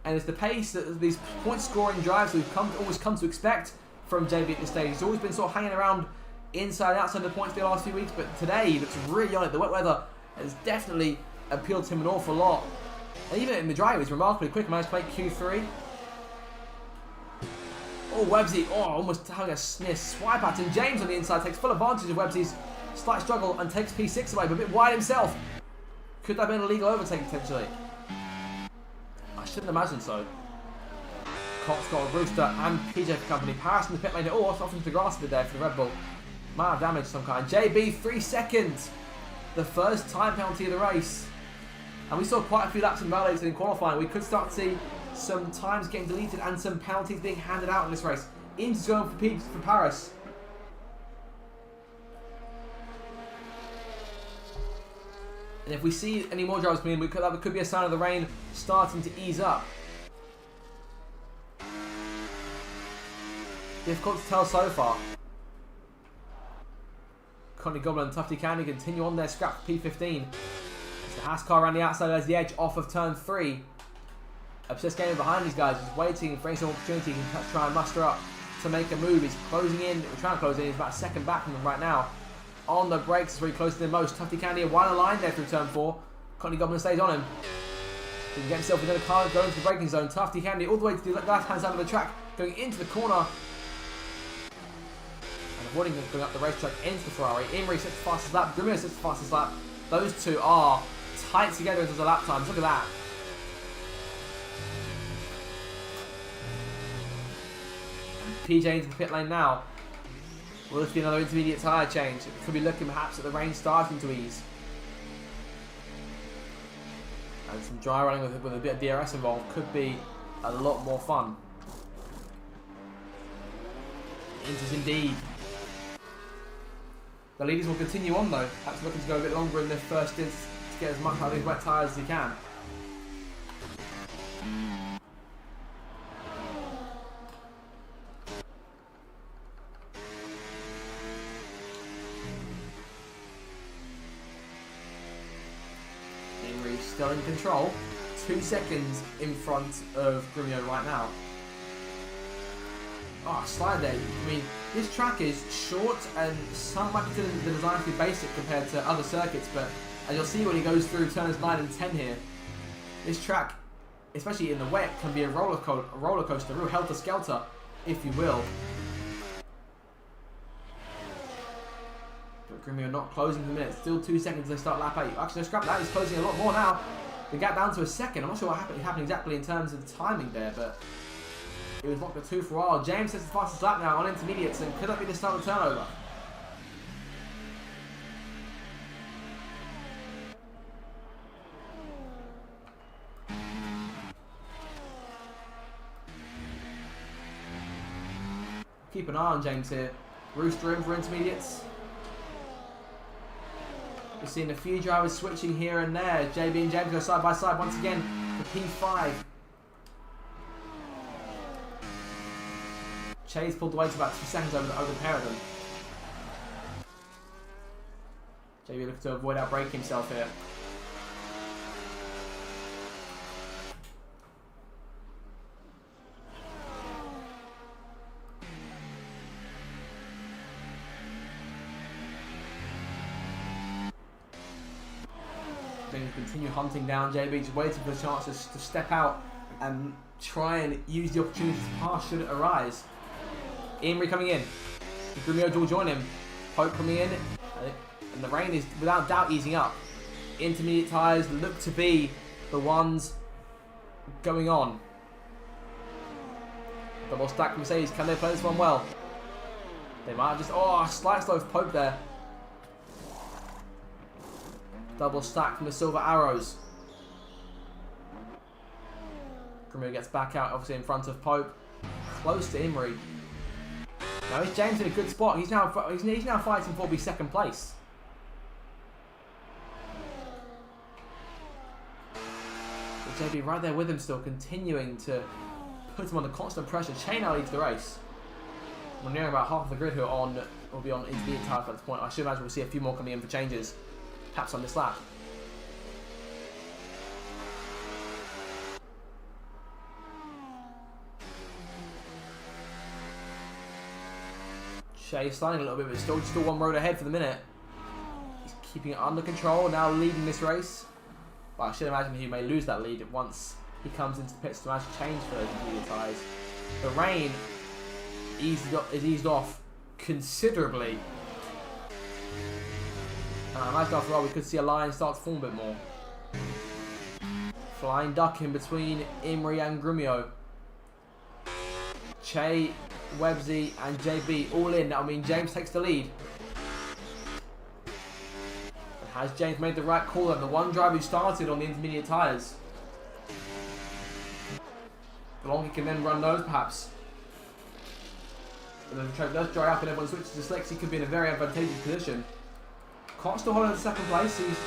And it's the pace that these point-scoring drives we've always come to expect from JB at this stage. He's always been sort of hanging around inside and outside the points the last few weeks, but today he looks really on it. The wet weather has definitely appealed to him an awful lot. And even in the dry, he was remarkably quick. Managed to make Q3. Oh, Websy, almost having a swipe at him. James on the inside takes full advantage of Websy's slight struggle and takes P6 away, but a bit wide himself. Could that have been a legal overtake potentially? I shouldn't imagine so. Cox got a Rooster and PJ for company. Paris in the pit lane. Off into the grass a bit there for the Red Bull. Might have damage of some kind. JB, 3 seconds. The first time penalty of the race. And we saw quite a few laps in validated in qualifying. We could start to see some times getting deleted and some penalties being handed out in this race. Inter's going for Paris. And if we see any more drivers coming in, that could be a sign of the rain starting to ease up. Difficult to tell so far. Connie Goblin and Tufty Candy continue on their scrap for P15. It's the Haas car around the outside as the edge off of turn 3. Obsessed game behind these guys, just waiting for any opportunity he can try and muster up to make a move. He's closing in, trying to close in. He's about a second back from them right now. On the brakes is where he closes in most. Tufty Candy a wider line there through turn 4. Connie Goblin stays on him. He can get himself within a car and go into the braking zone. Tufty Candy all the way to the left-hand side of the track, going into the corner. And avoiding going up the racetrack into the Ferrari. Imrie sets the fastest lap. Grumio sets the fastest lap. Those two are tight together into the lap times. Look at that. PJ into the pit lane now. Will this be another intermediate tyre change? It could be looking perhaps at the rain starting to ease. And some dry running with a bit of DRS involved could be a lot more fun. It is indeed. The leaders will continue on though, perhaps looking to go a bit longer in their first instance to get as much out of these wet tyres as he can. Still in control, 2 seconds in front of Grumio right now. Oh, slide there. I mean, this track is short and some might consider the design to be basic compared to other circuits, but as you'll see when he goes through turns 9 and 10 here, this track, especially in the wet, can be a roller coaster, a real helter-skelter, if you will. But Grumio not closing the minute. Still 2 seconds they start lap 8. Actually, no, scrap that. He's closing a lot more now. The gap down to a second. I'm not sure what happened exactly in terms of the timing there, but it was locked at 2 for a while. James sets the fastest lap now on intermediates, and could that be the start of the turnover? Keep an eye on James here. Rooster in for intermediates. We're seeing a few drivers switching here and there. JB and James go side by side once again for P5. Chase pulled away to about 2 seconds over the pair of them. JB looking to avoid outbraking himself here. Continue hunting down JB, just waiting for the chance to step out and try and use the opportunity to pass should it arise. Imrie coming in. Grumio will join him. Pope coming in. And the rain is without doubt easing up. Intermediate tyres look to be the ones going on. Double stack Mercedes. Can they play this one well? They might have just... Oh, slight slow of Pope there. Double stack from the Silver Arrows. Grumio gets back out, obviously in front of Pope. Close to Imrie. Now is James in a good spot. He's now fighting for second place. But JB right there with him still, continuing to put him under constant pressure. Chain now leads the race. We're nearing about half of the grid who will be on intermediate tyres at this point. I should imagine we'll see a few more coming in for changes. Perhaps on this lap. Shea sliding a little bit, but still one road ahead for the minute. He's keeping it under control, now leading this race. But I should imagine he may lose that lead once he comes into the pits to actually change for those intermediate tyres. The rain is eased off considerably. I imagine after all we could see a line start to form a bit more. Flying duck in between Imrie and Grumio. Che, Websy and JB all in. That will mean James takes the lead. But has James made the right call then? The one driver who started on the intermediate tyres. The longer he can then run those perhaps. But the track does dry up and everyone switches to slicks. He could be in a very advantageous position. Cott still holding in second place. He's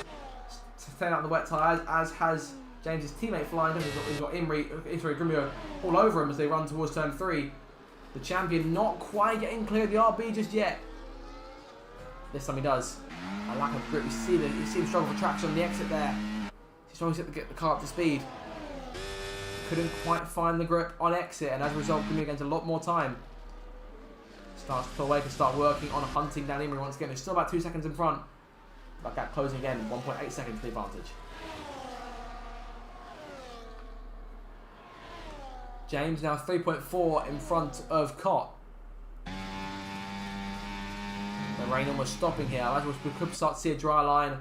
staying out in the wet tyres, as has James's teammate flying up. He's got Grumio all over him as they run towards turn 3. The champion not quite getting clear of the RB just yet. This time he does. A lack of grip. You see him struggle for traction on the exit there. He's trying to get the car up to speed. Couldn't quite find the grip on exit, and as a result, Grumio gains a lot more time. Starts to pull away, can start working on hunting down Imri once again. He's still about 2 seconds in front. That gap closing again, 1.8 seconds to the advantage. James now 3.4 in front of Cott. The rain almost stopping here. As we could start to see a dry line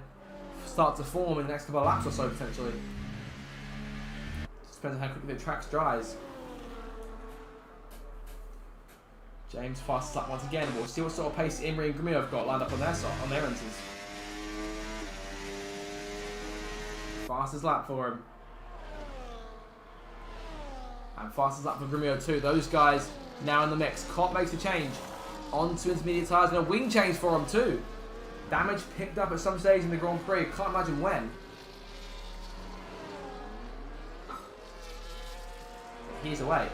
start to form in the next couple of laps or so potentially. Just depends on how quickly the track dries. James fastest lap once again. We'll see what sort of pace Imri and Grumio have got lined up on their side, on their entries. Fastest lap for him. And fastest lap for Grumio too. Those guys now in the mix. Cott makes a change. Onto intermediate tyres and a wing change for him too. Damage picked up at some stage in the Grand Prix. Can't imagine when. He's away.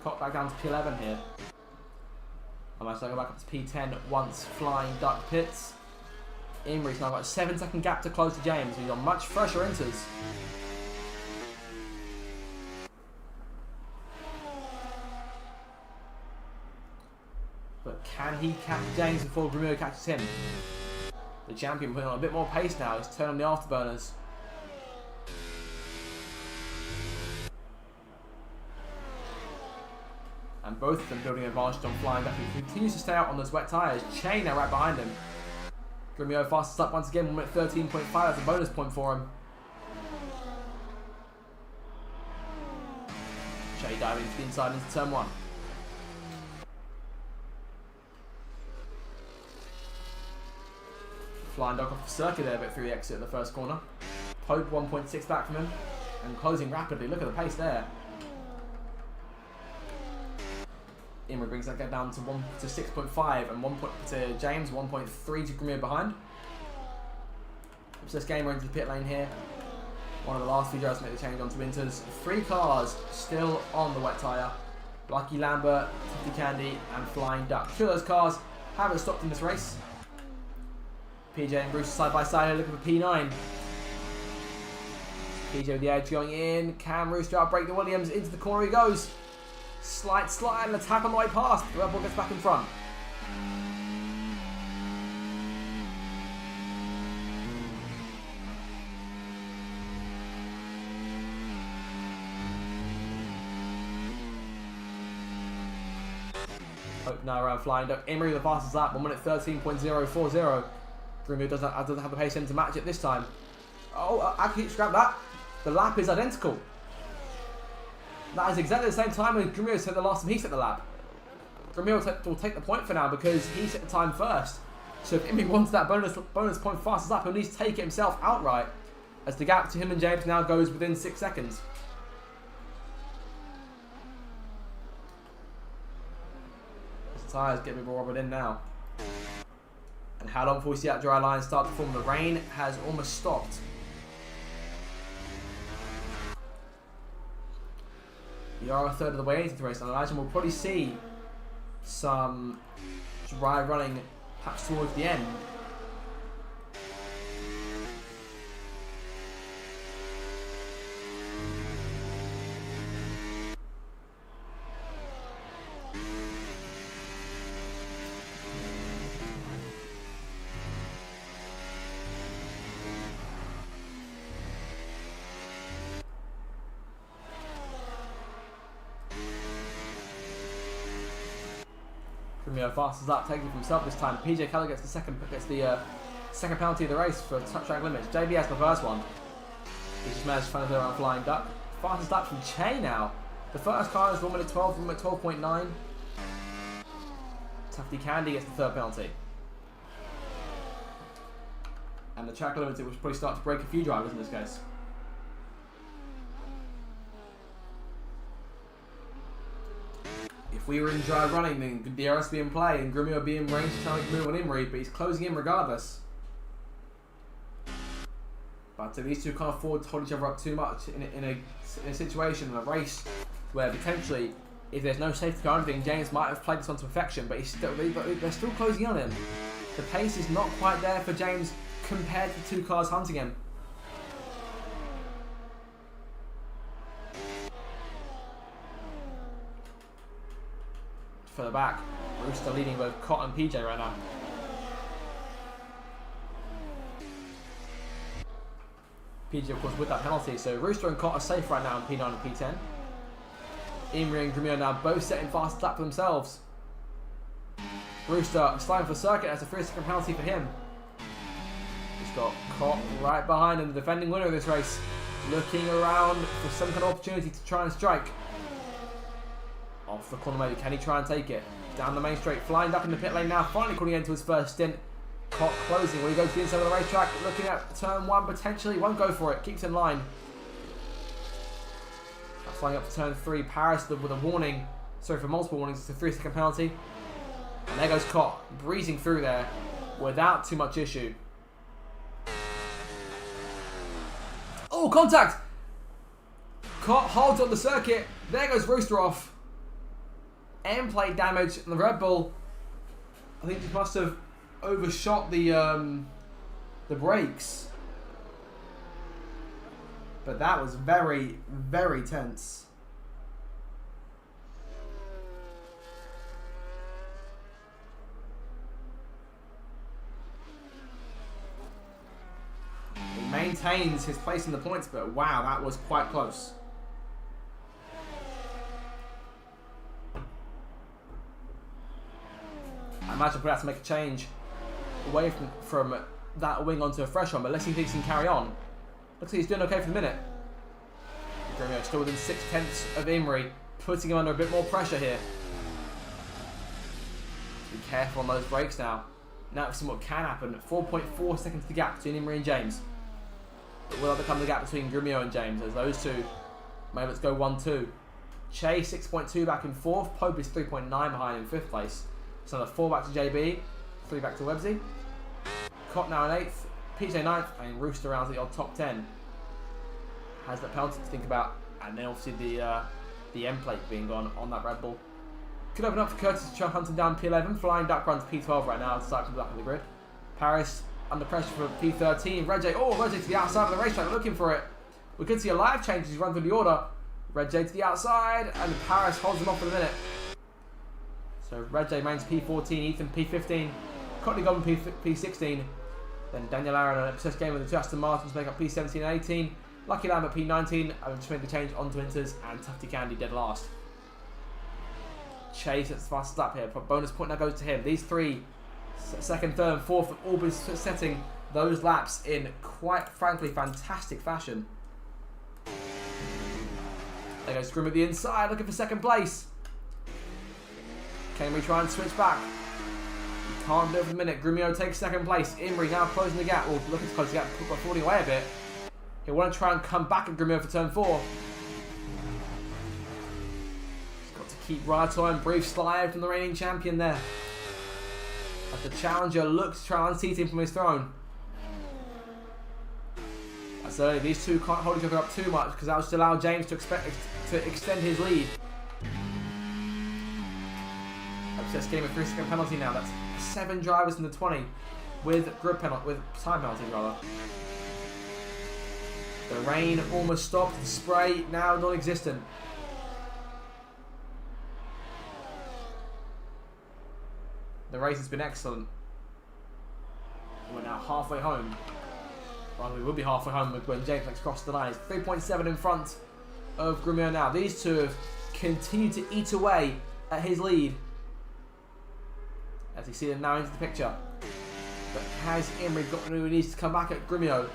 Cott back down to P11 here. I'm actually going back up to P10 once flying duck pits. Imri's now got a 7-second gap to close to James. He's on much fresher enters. But can he catch James before Grumio catches him? The champion putting on a bit more pace now. He's turned on the afterburners. And both of them building an advantage on flying duck. He continues to stay out on those wet tyres. Chain now right behind him. Grumio fastest up once again, 1 minute 13.5. That's a bonus point for him. Che diving to the inside into turn 1. Flying duck off the circuit there, a bit through the exit of the first corner. Pope 1.6 back from him. And closing rapidly. Look at the pace there. Imri brings that gap down to 6.5 and 1 point to James, 1.3 to Grumio behind. This game into the pit lane here. One of the last few drivers to make the change onto Winters. 3 cars still on the wet tyre. Lucky Lambert, Tiffy Candy and Flying Duck. 2 of those cars haven't stopped in this race. PJ and Bruce side by side looking for P9. PJ with the edge going in. Cam Rooster outbreak the Williams. Into the corner he goes. Slight slide and attack on the way past. The Red Bull gets back in front. Hope now around Flying Duck. Imri the fastest lap, 1 minute 13.040. Grumio doesn't have the pace in to match it this time. Oh, actually, scrap that. The lap is identical. That is exactly the same time as Grumio set the last time he set the lap. Grumio will take the point for now because he set the time first. So if Imri wants that bonus point fastest lap, he'll need to take it himself outright, as the gap to him and James now goes within 6 seconds. The tyres get a bit more rubbered in now. And how long before we see that dry line start to form? The rain has almost stopped. We are a third of the way into the race, and I imagine we'll probably see some dry running perhaps towards the end. Grumio fastest lap, taking for himself this time. PJ Keller gets the second penalty of the race for track limits. JB has the first one. He just managed to find a around Flying Duck. Fastest lap from Che now. The first car is 1 minute 12, 1 minute 12.9. Tufty Candy gets the third penalty. And the track limiter will probably start to break a few drivers in this case. If we were in dry running, then DRS would be in play and Grumio would be in range to try to move on Imri, but he's closing in regardless. But these two can't afford to hold each other up too much in a situation, in a race, where potentially, if there's no safety car or anything, James might have played this on to perfection, but they're still closing on him. The pace is not quite there for James compared to the two cars hunting him. Further back, Rooster leading both Cott and PJ right now. PJ, of course, with that penalty, so Rooster and Cott are safe right now in P9 and P10. Imri and Grumio now both setting fast lap for themselves. Rooster sliding for circuit, that's a 3-second penalty for him. He's got Cott right behind him, the defending winner of this race, looking around for some kind of opportunity to try and strike. Off the corner maybe, can he try and take it? Down the main straight, flying up in the pit lane now, finally calling into his first stint. Cott closing, when he goes to the inside of the racetrack, looking at turn 1 potentially, won't go for it, keeps in line. Flying up to turn 3, Paris with a warning, sorry for multiple warnings, it's a 3-second penalty. And there goes Cott, breezing through there without too much issue. Oh, contact! Cott holds on the circuit, there goes Rooster off. End plate damage on the Red Bull. I think he must have overshot the brakes. But that was very, very tense. He maintains his place in the points, but wow, that was quite close. I imagine we'll have to make a change away from that wing onto a fresh one, but let's see if he can carry on. Looks like he's doing okay for the minute. Grumio still within 6/10 of Imri, putting him under a bit more pressure here. Be careful on those brakes now. Now we've seen what can happen. 4.4 seconds the gap between Imri and James. But will that become the gap between Grumio and James as those two, maybe let's go 1-2. Che 6.2 back in 4th, Pope is 3.9 behind in 5th place. So another 4 back to JB, 3 back to Websy. Cott now in 8th, PJ 9th, and Rooster rounds the odd top 10. Has that penalty to think about, and then obviously the end plate being gone on that Red Bull. Could open up for Curtis to try and hunt him down P11, flying duck run to P12 right now to start from the back of the grid. Paris under pressure for P13. Reggie to the outside of the racetrack, looking for it. We could see a live change as he's run through the order. Reggie to the outside, and Paris holds him off for the minute. So Reggie remains P14, Ethan P15, Courtney Goblin P16, then Daniel Aaron and obsessed game with the Aston Martins make up P17 and 18, Lucky Lamb at P19, and just made the change onto Inters, and Tufty Candy dead last. Chase at the fastest lap here, but bonus point now goes to him. These three, second, third and fourth, have all been setting those laps in quite frankly fantastic fashion. There goes Scrim at the inside, looking for second place. Can we try and switch back? He can't do it for the minute. Grumio takes second place. Imri now closing the gap, or looking to close the gap, but falling away a bit. He'll want to try and come back at Grumio for turn 4. He's got to keep right on. Brief slide from the reigning champion there. As the challenger looks to try and unseat him from his throne. That's early. These two can't hold each other up too much because that will just allow James to extend his lead. Obsessed getting a 3-second penalty now. That's 7 drivers in the 20 with grid penalty, with time penalty rather. The rain almost stopped. The spray now non-existent. The race has been excellent. We're now halfway home. Well, we will be halfway home when James makes cross the line. He's 3.7 in front of Grumio now. These two have continued to eat away at his lead. As you see them now into the picture. But has Imri got who needs to come back at Grumio?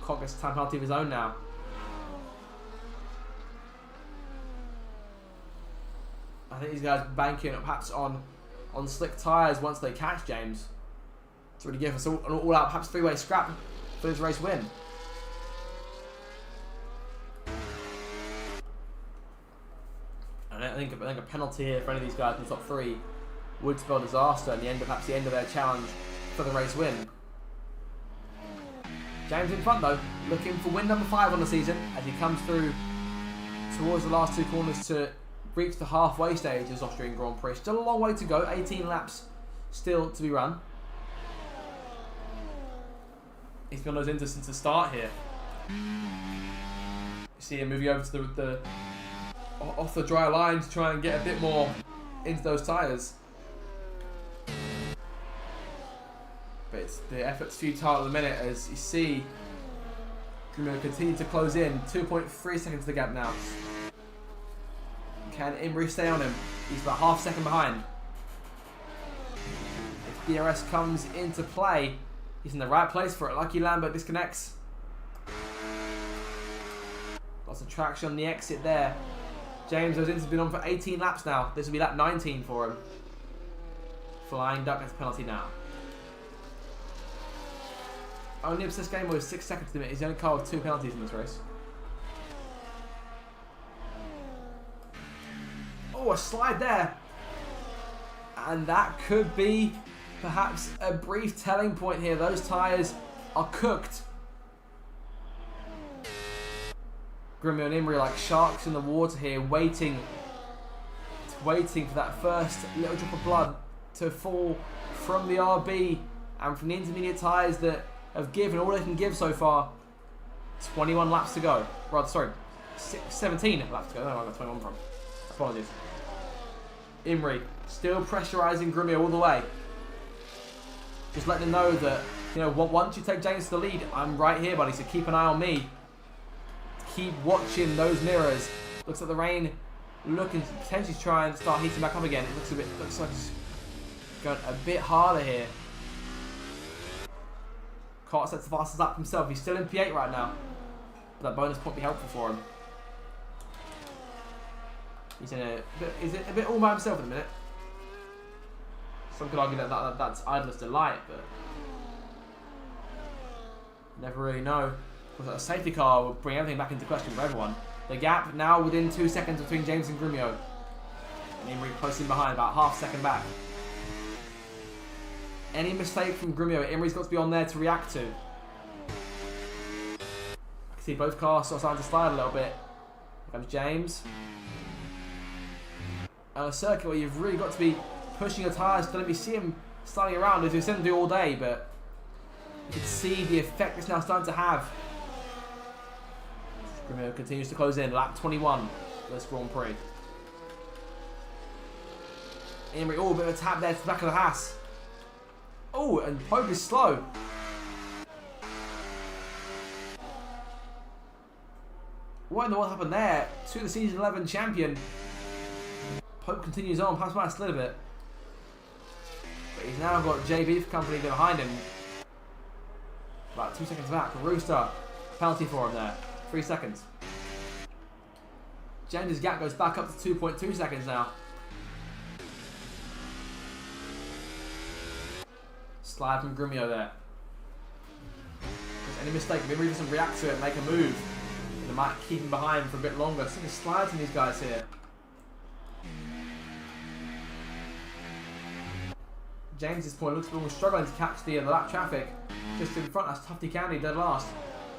Cock gets a time penalty of his own now. I think these guys are banking perhaps on slick tyres once they catch James. To really give us an all-out perhaps three-way scrap for this race win. And I think a penalty here for any of these guys in the top three would spell disaster and perhaps the end of their challenge for the race win. James in front though, looking for win number 5 on the season as he comes through towards the last two corners to reach the halfway stage of this Austrian Grand Prix. Still a long way to go, 18 laps still to be run. He's got those into since the start here. You see him moving over to the off the dry line to try and get a bit more into those tyres. But the effort's futile at the minute as you see Grumio continue to close in. 2.3 seconds the gap now. Can Imrie stay on him? He's about half a second behind. If DRS comes into play, he's in the right place for it. Lucky Lambert disconnects. Lots of traction on the exit there. James goes in, has been on for 18 laps now. This will be lap 19 for him. Flying Duck gets a penalty now. Only obsessed game was 6 seconds to the minute. He's the only car with 2 penalties in this race. Oh, a slide there. And that could be perhaps a brief telling point here. Those tyres are cooked. Grumio and Imrie like sharks in the water here, waiting for that first little drop of blood to fall from the RB and from the intermediate tyres that have given all they can give so far. 21 laps to go. Rather, sorry, 17 laps to go. I don't know where I got 21 from. Apologies. Imrie still pressurising Grumio all the way. Just letting him know that, you know, once you take James to the lead, I'm right here, buddy, so keep an eye on me. Keep watching those mirrors. Looks like the rain looking to potentially try and start heating back up again. It looks like it's going a bit harder here. Cart sets the fastest lap himself. He's still in P8 right now. But that bonus point be helpful for him. He's in a bit all by himself at the minute. Some could argue that that's idler's delight, but never really know. A safety car will bring everything back into question for everyone. The gap now within 2 seconds between James and Grumio. And Imrie close in behind, about half a second back. Any mistake from Grumio, Imrie's got to be on there to react to. I can see both cars sort of starting to slide a little bit. Here comes James. On a circuit where you've really got to be pushing your tyres to let me see him sliding around as we seem to do all day, but you can see the effect it's now starting to have. Grumio continues to close in, lap 21 for this Grand Prix. Imrie, oh, a bit of a tap there to the back of the Haas. Oh, and Pope is slow. What in the world happened there? To the season 11 champion. Pope continues on, perhaps might slid a bit. But he's now got JB for company behind him. About 2 seconds back. Rooster, penalty for him there. 3 seconds. James's gap goes back up to 2.2 seconds now. Slide from Grumio there. If any mistake, if Imrie doesn't react to it, make a move, they might keep him behind for a bit longer. So there's slides from these guys here. James's point looks almost struggling to catch the lap traffic. Just in front, that's Tufty Candy dead last.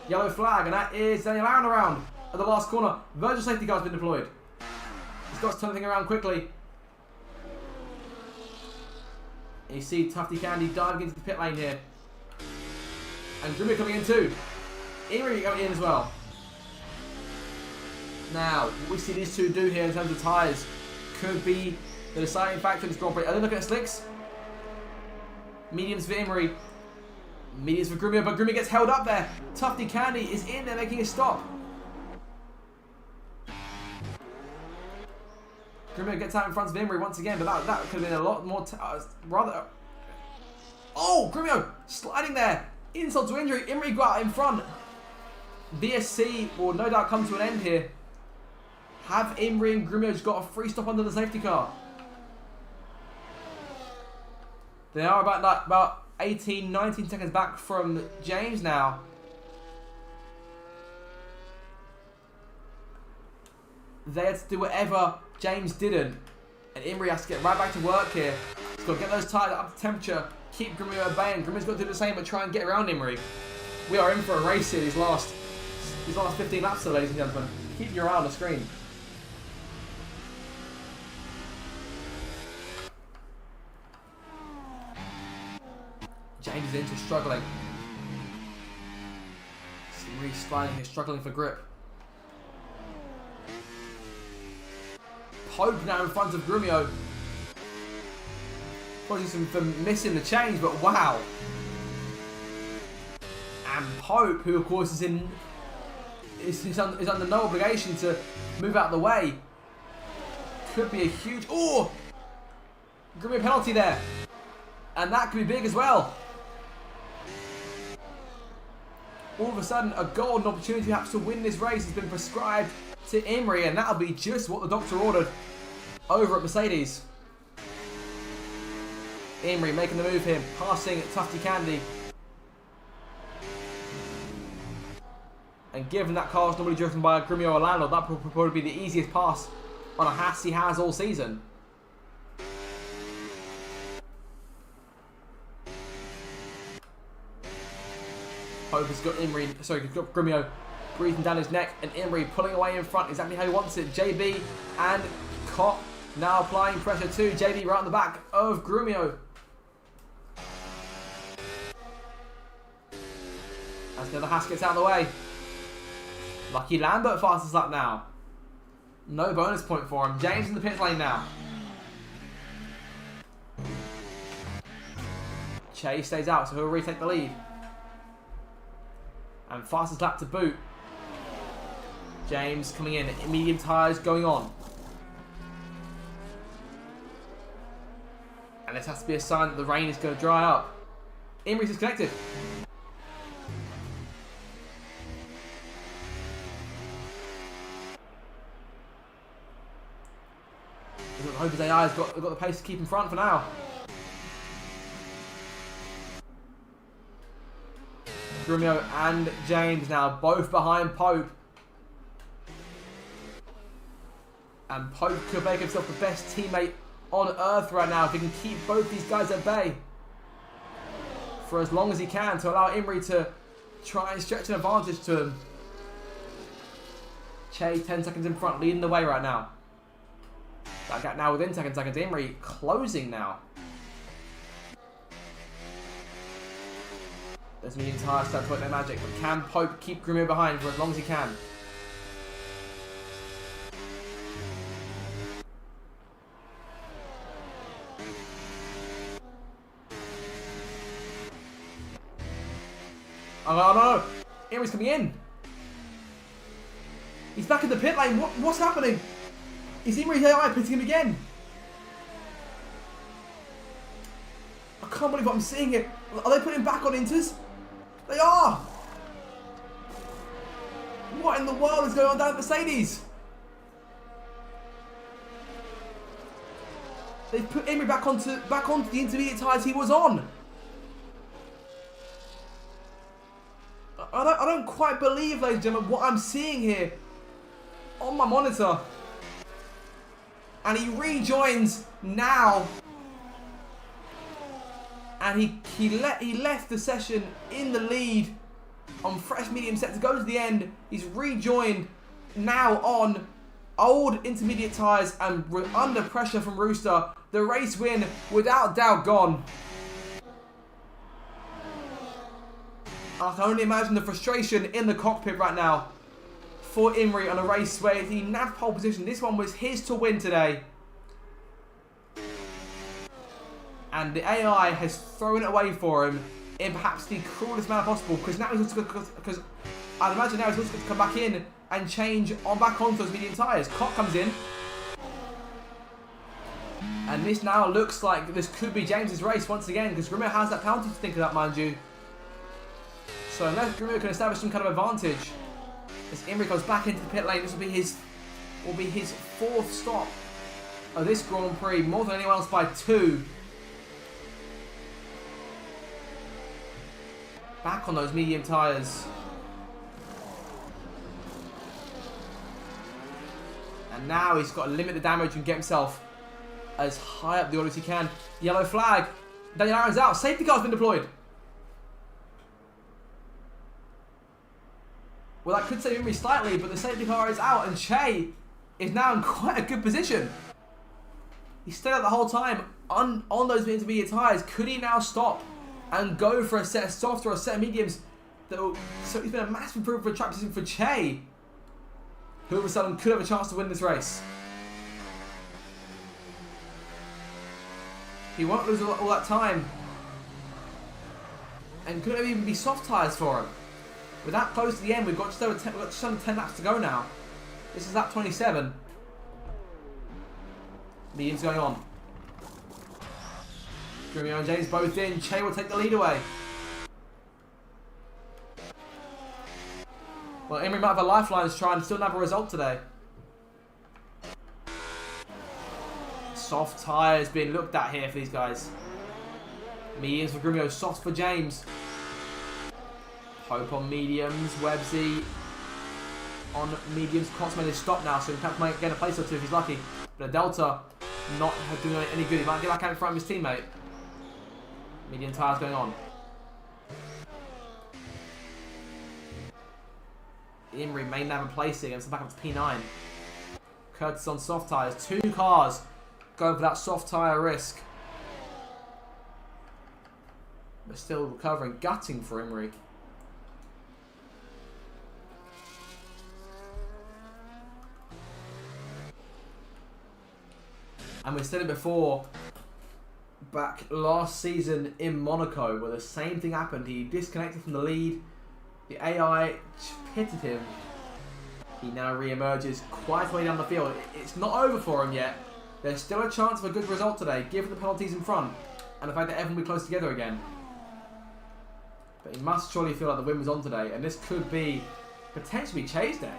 Yellow flag, and that is Daniel Aaron around at the last corner. Virtual safety car's been deployed. He's got to turn the thing around quickly. And you see Tufty Candy diving into the pit lane here. And Grumio coming in too. Imrie going in as well. Now, what we see these two do here in terms of tyres could be the deciding factor in this Grand Prix. Are they looking at slicks? Mediums for Imrie. Mediums for Grumio, but Grumio gets held up there. Tufty Candy is in there making a stop. Grumio gets out in front of Imrie once again, but that could have been a lot more... Oh, Grumio sliding there. Insult to injury. Imrie got out in front. BSC will no doubt come to an end here. Have Imri and Grumio just got a free stop under the safety car? They are about 18, 19 seconds back from James now. They had to do whatever James didn't. And Imri has to get right back to work here. He's got to get those tyres up to temperature, keep Grumio at bay, and Grumio's got to do the same but try and get around Imri. We are in for a race here these last 15 laps, ladies and gentlemen. Keep your eye on the screen. James is into struggling. Really sliding here, struggling for grip. Pope now in front of Grumio. Apologies for missing the change, but wow. And Pope, who of course is under no obligation to move out of the way. Could be a huge... Oh! Grumio penalty there. And that could be big as well. All of a sudden, a golden opportunity perhaps to win this race has been prescribed to Imri, and that'll be just what the doctor ordered over at Mercedes. Imri making the move here, passing Tufty Candy. And given that car's normally driven by Grumio Orlando, that will probably be the easiest pass on a Haas he has all season. Pope has got Grumio breathing down his neck, and Imri pulling away in front exactly how he wants it. JB and Koch now applying pressure to JB right on the back of Grumio. As the other Haas gets out of the way. Lucky Lambert fastest lap now. No bonus point for him. James in the pit lane now. Chase stays out, so he'll retake the lead. And fastest lap to boot. James coming in, medium tyres going on. And this has to be a sign that the rain is going to dry up. Imri's disconnected. I hope his AI's got the pace to keep in front for now. Grumio and James now both behind Pope. And Pope could make himself the best teammate on earth right now if he can keep both these guys at bay for as long as he can to allow Imri to try and stretch an advantage to him. Che 10 seconds in front, leading the way right now. That gap now within 10 seconds. Imri closing now. There's medium tyres start to work their magic, but can Pope keep Grumio behind for as long as he can? Oh no! Imri's coming in! He's back in the pit lane! What's happening? Is Imri's AI pitting him again? I can't believe what I'm seeing here. Are they putting him back on Inters? They are! What in the world is going on down at Mercedes? They've put Imri back onto the intermediate tyres he was on. I don't quite believe, ladies and gentlemen, what I'm seeing here on my monitor. And he rejoins now. And he left the session in the lead on fresh medium set to go to the end. He's rejoined now on old intermediate tyres and under pressure from Rooster. The race win without doubt gone. I can only imagine the frustration in the cockpit right now for Imri on a race where he nabbed pole position. This one was his to win today. And the AI has thrown it away for him in perhaps the cruelest manner possible. Because now he's because I'd imagine now he's also going to come back in and change back onto those medium tyres. Koch comes in. And this now looks like this could be James's race once again. Because Grumio has that penalty to think about, mind you. So unless Grumio can establish some kind of advantage, As Imrie goes back into the pit lane, this will be his 4th stop of this Grand Prix, more than anyone else by 2. Back on those medium tyres. And now he's got to limit the damage and get himself as high up the order as he can. Yellow flag. Daniel Aron's out. Safety car's been deployed. Well, that could save Imrie slightly, but the safety car is out, and Che is now in quite a good position. He stayed out the whole time on those intermediate tyres. Could he now stop and go for a set of softs or a set of mediums? So it's been a massive improvement for track position for Che, who all of a sudden could have a chance to win this race. He won't lose all that time. And could it even be soft tyres for him? We're that close to the end. We've got just under 10 laps to go now. This is lap 27. Medium's going on. Grumio and James both in. Che will take the lead away. Well, Imrie might have a lifeline to try and still have a result today. Soft tyres being looked at here for these guys. Mediums for Grumio, softs for James. Hope on mediums. Websy on mediums. Cox made his stop now, so he can get a place or two if he's lucky. But a Delta not doing any good. He might get back out in front of his teammate. Medium tyres going on. Imrie may never placing and back up to P9. Curtis on soft tyres. 2 cars going for that soft tyre risk. We're still recovering. Gutting for Imrie. And we said it before, back last season in Monaco, where the same thing happened. He disconnected from the lead. The AI pitted him. He now re-emerges quite a way down the field. It's not over for him yet. There's still a chance of a good result today, given the penalties in front and the fact that everyone will be close together again. But he must surely feel like the win was on today, and this could be potentially Che's day.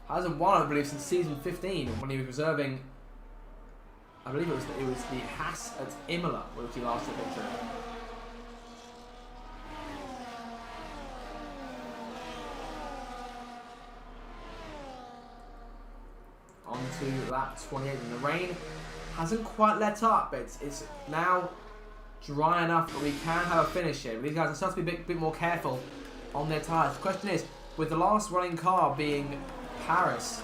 Hasn't won, I believe, since season 15 when he was reserving. I believe it was the Haas at Imola, which he last took victory. On to lap 28, and the rain hasn't quite let up. It's now dry enough that we can have a finish here. But these guys are starting to be a bit more careful on their tyres. The question is, with the last running car being Paris,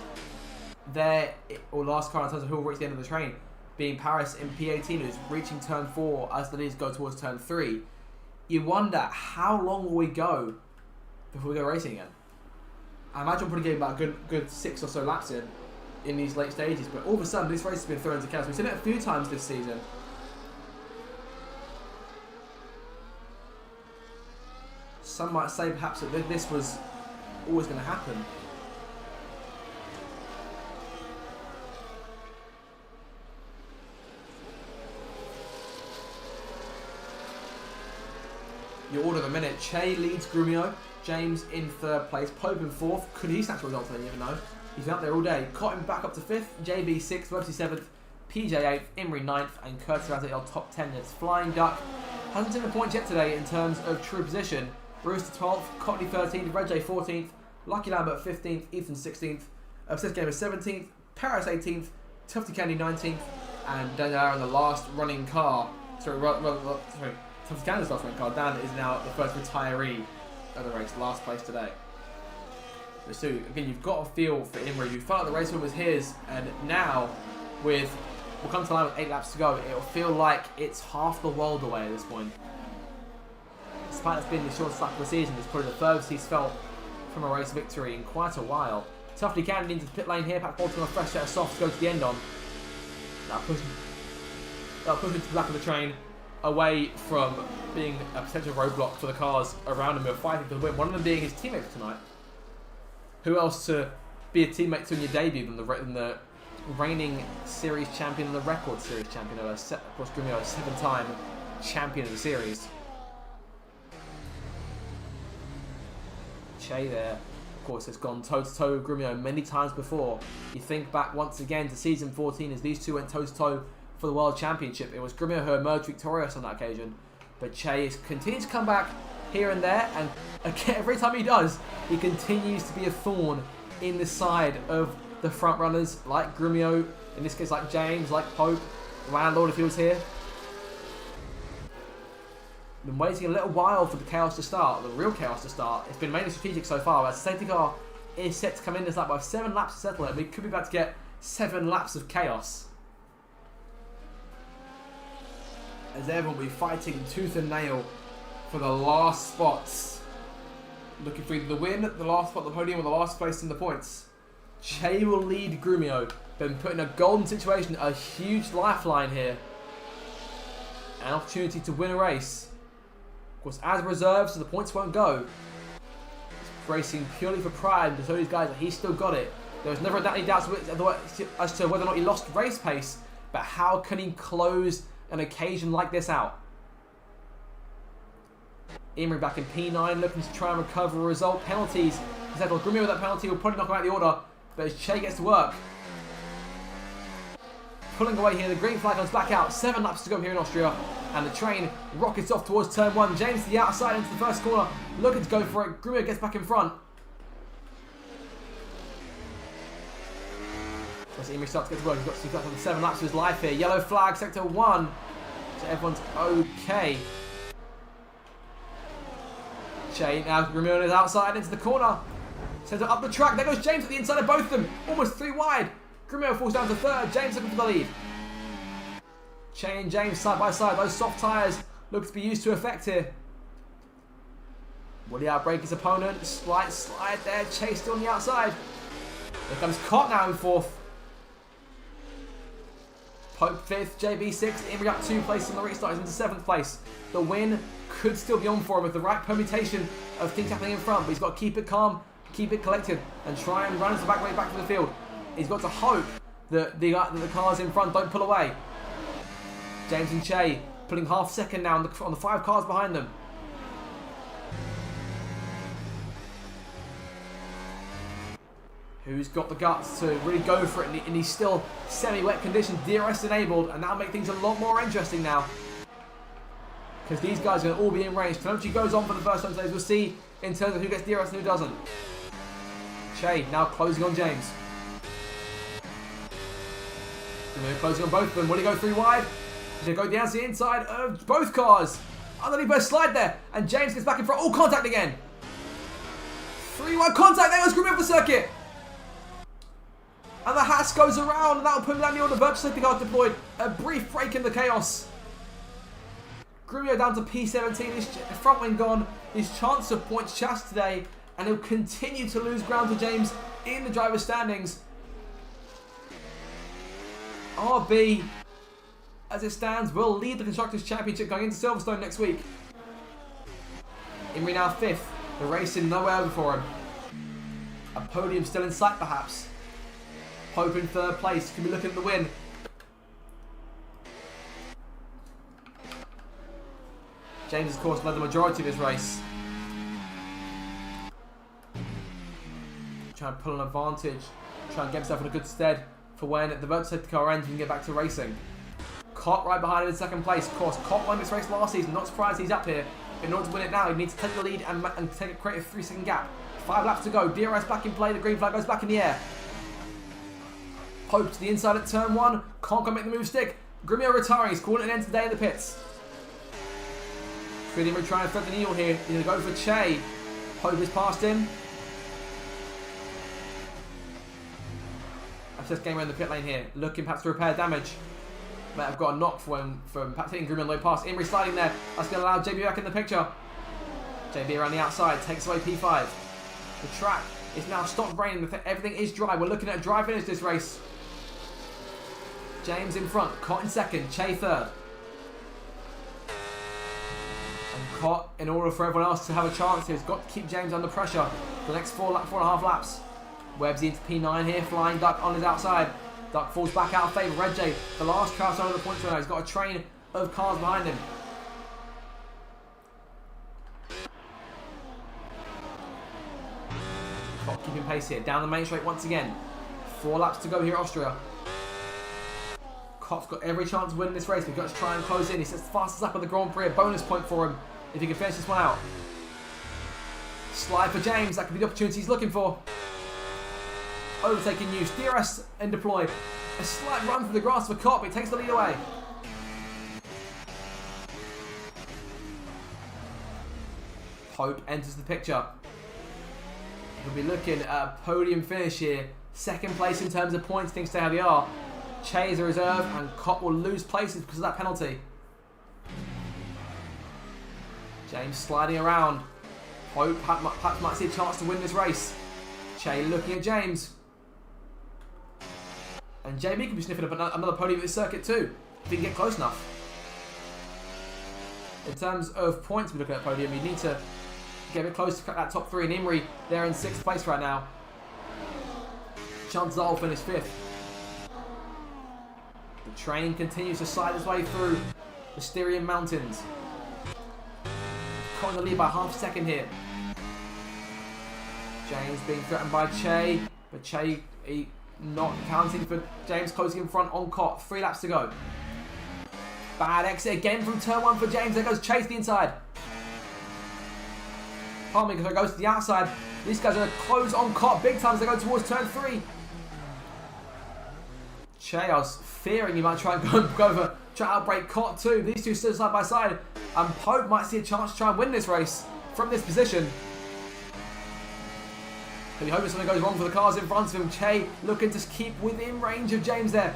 or last car in terms of who will reach the end of the train, being Paris in P18, who's reaching turn 4 as the leads go towards turn 3, you wonder how long will we go before we go racing again. I imagine we'll probably get about a good 6 or so laps in these late stages, but all of a sudden this race has been thrown into chaos. We've seen it a few times this season. Some might say perhaps that this was always going to happen. Your order of the minute. Che leads Grumio. James in 3rd place. Pope in 4th. Could he snatch a result today? You never know. He's been up there all day. Cotton back up to 5th. JB 6th. Websy 7th. PJ 8th. Imrie 9th. And Curtis Razziel top 10. It's Flying Duck. Hasn't taken a point yet today in terms of true position. Rooster 12th. Cotley 13th. Red J 14th. Lucky Lambert 15th. Ethan 16th. Obsessed Gamer 17th. Paris 18th. Tufty Candy 19th. And Daniel Aaron, the last running car. Sorry. Tufty Candy's last running car. Dan is now the first retiree of the race. Last place today. So again, you've got a feel for Imrie. You felt like the race win was his, and now we'll come to line with 8 laps to go. It'll feel like it's half the world away at this point. Despite it's been the shortest lap of the season, it's probably the furthest he's felt from a race victory in quite a while. Tufty Candy into the pit lane here. Pat Bolton on a fresh set of softs to go to the end on. That'll push him to the back of the train, away from being a potential roadblock for the cars around him who are fighting for the win. One of them being his teammate for tonight. Who else to be a teammate to in your debut than the reigning series champion and the record series champion, of course, Grumio, a 7-time champion of the series. Che there, of course, has gone toe-to-toe with Grumio many times before. You think back once again to season 14 as these two went toe-to-toe for the World Championship. It was Grumio who emerged victorious on that occasion. But Che continues to come back here and there, and again, every time he does, he continues to be a thorn in the side of the front runners, like Grumio, in this case like James, like Pope, Landlord if he was here. Been waiting a little while for the chaos to start, the real chaos to start. It's been mainly strategic so far, as the safety car is set to come in this lap by 7 laps to settle it, and we could be about to get 7 laps of chaos. As everyone will be fighting tooth and nail for the last spots. Looking for either the win, the last spot on the podium, or the last place in the points. Che will lead Grumio. Been put in a golden situation, a huge lifeline here. An opportunity to win a race. Of course, as reserves, so the points won't go. He's racing purely for pride to show these guys that he's still got it. There was never any doubts as to whether or not he lost race pace, but how can he close an occasion like this out? Emery back in P9, looking to try and recover a result. Penalties. He said, well, Grumio with that penalty will probably knock him out of the order, but as Che gets to work, pulling away here, the green flag comes back out. 7 laps to go here in Austria, and the train rockets off towards turn 1. James to the outside into the first corner, looking to go for it. Grumio gets back in front. As Emery starts to get to work, he's got 7 laps of his life here. Yellow flag, sector 1. So everyone's okay. Che now Grumio is outside into the corner. Sends it up the track. There goes James at the inside of both of them. Almost 3 wide. Grumio falls down to 3rd. James looking for the lead. Che and James side by side. Those soft tyres look to be used to effect here. Will he outbrake his opponent? Slight slide there. Che still on the outside. Here comes Cott now in 4th. Pope 5th, JB 6th, Emery up 2 places in the restart, into 7th place. The win could still be on for him with the right permutation of things happening in front, but he's got to keep it calm, keep it collected, and try and run his back way back to the field. He's got to hope that the cars in front don't pull away. James and Che pulling half second now on the 5 cars behind them. Who's got the guts to really go for it in these still semi-wet conditions, DRS enabled, and that'll make things a lot more interesting now. Because these guys are going to all be in range. Penalty goes on for the first time today, we'll see in terms of who gets DRS and who doesn't. Che now closing on James. Closing on both of them. Will he go 3 wide? Does he go down to the inside of both cars? Underneath both slide there, and James gets back in front. Oh, contact again. 3 wide contact. There goes Grumio off the circuit. And the Haas goes around, and that'll put him down the order. Virtual safety car deployed. A brief break in the chaos. Grumio down to P17. His front wing gone. His chance of points chased today, and he'll continue to lose ground to James in the driver's standings. RB, as it stands, will lead the Constructors' Championship going into Silverstone next week. Emery now 5th. The race in nowhere before him. A podium still in sight, perhaps. Pope in 3rd place. Can be looking at the win. James, of course, led the majority of his race. Trying to pull an advantage. Trying to get himself in a good stead for when the virtual safety car ends and can get back to racing. Cott right behind him in 2nd place. Of course, Cott won this race last season. Not surprised he's up here. In order to win it now, he needs to take the lead and create a 3-second gap. 5 laps to go. DRS back in play. The green flag goes back in the air. Pope to the inside at turn 1. Can't quite make the move stick. Grumio retiring. He's calling an end today in the pits. Emery trying to thread the needle here. He's going to go for Che. Pope is past him. I've just game around the pit lane here. Looking perhaps to repair damage. Might have got a knock from perhaps hitting Grumio low pass. Emery sliding there. That's going to allow JB back in the picture. JB around the outside. Takes away P5. The track is now stopped raining. Everything is dry. We're looking at a dry finish this race. James in front. Cott in 2nd. Che 3rd. And Cott, in order for everyone else to have a chance here, has got to keep James under pressure for the next 4.5 laps. Webbs into P9 here. Flying Duck on his outside. Duck falls back out of favour. Red J, the last car outside of the points right now. He's got a train of cars behind him. keeping pace here. Down the main straight once again. 4 laps to go here, Austria. Kopp's got every chance of winning this race. We've got to try and close in. He sets the fastest lap of the Grand Prix. A bonus point for him if he can finish this one out. Slide for James. That could be the opportunity he's looking for. Overtaking use. DRS and deploy. A slight run through the grass for Kopp. It takes the lead away. Pope enters the picture. We'll be looking at a podium finish here. Second place in terms of points, things stay how they are. Che is a reserve and Kopp will lose places because of that penalty. James sliding around. Pope perhaps might see a chance to win this race. Che looking at James. And JB can be sniffing up another podium at this circuit too, if he can get close enough. In terms of points we're looking at podium, you need to get a bit close to crack that top 3, and Imri, they're in 6th place right now. Chances are will finish 5th. The train continues to slide its way through the Styrian Mountains. Caught in the lead by half a second here. James being threatened by Che, but Che not counting for James closing in front on Kopp. 3 laps to go. Bad exit again from turn 1 for James. There goes Che to the inside. Pardon me, because it goes to the outside. These guys are going to close on Kopp big time as they go towards turn 3. Che, I was fearing he might try and try to outbrake Kopp too. These two stood side by side, and Pope might see a chance to try and win this race from this position. But you hope something goes wrong for the cars in front of him. Che looking to keep within range of James there.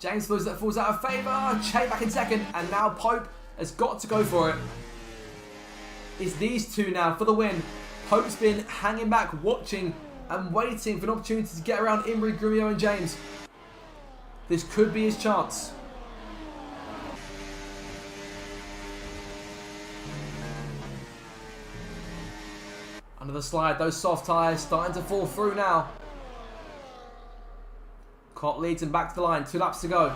James falls out of favour. Che back in second, and now Pope has got to go for it. It's these two now for the win. Pope's been hanging back, watching and waiting for an opportunity to get around Imri, Grumio and James. This could be his chance. Under the slide, those soft tyres starting to fall through now. Kopp leads him back to the line, 2 laps to go.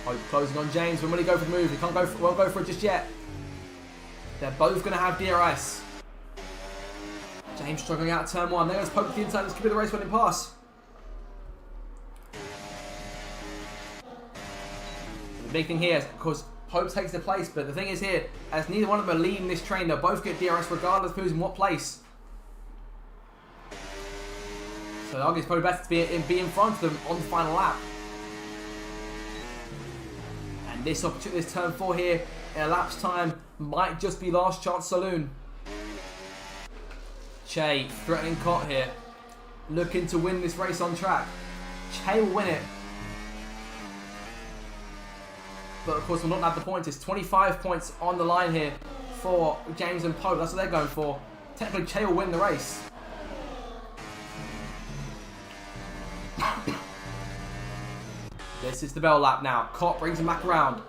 Pope closing on James. When will he go for the move? He won't go for it just yet. They're both going to have DRS. James struggling out turn 1. There goes Pope to the inside. This could be the race winning pass. The big thing here is, of course, Pope takes the place, but the thing is here, as neither one of them are leading this train, they'll both get DRS regardless of who's in what place. So I argue it's probably better to be in front of them on the final lap. And this opportunity, this turn 4 here, in a lap's time, might just be last chance saloon. Che threatening Kopp here, looking to win this race on track. Che will win it. But of course, we'll not have the points. It's 25 points on the line here for James and Pope. That's what they're going for. Technically, Che will win the race. This is the bell lap now. Kopp brings him back around.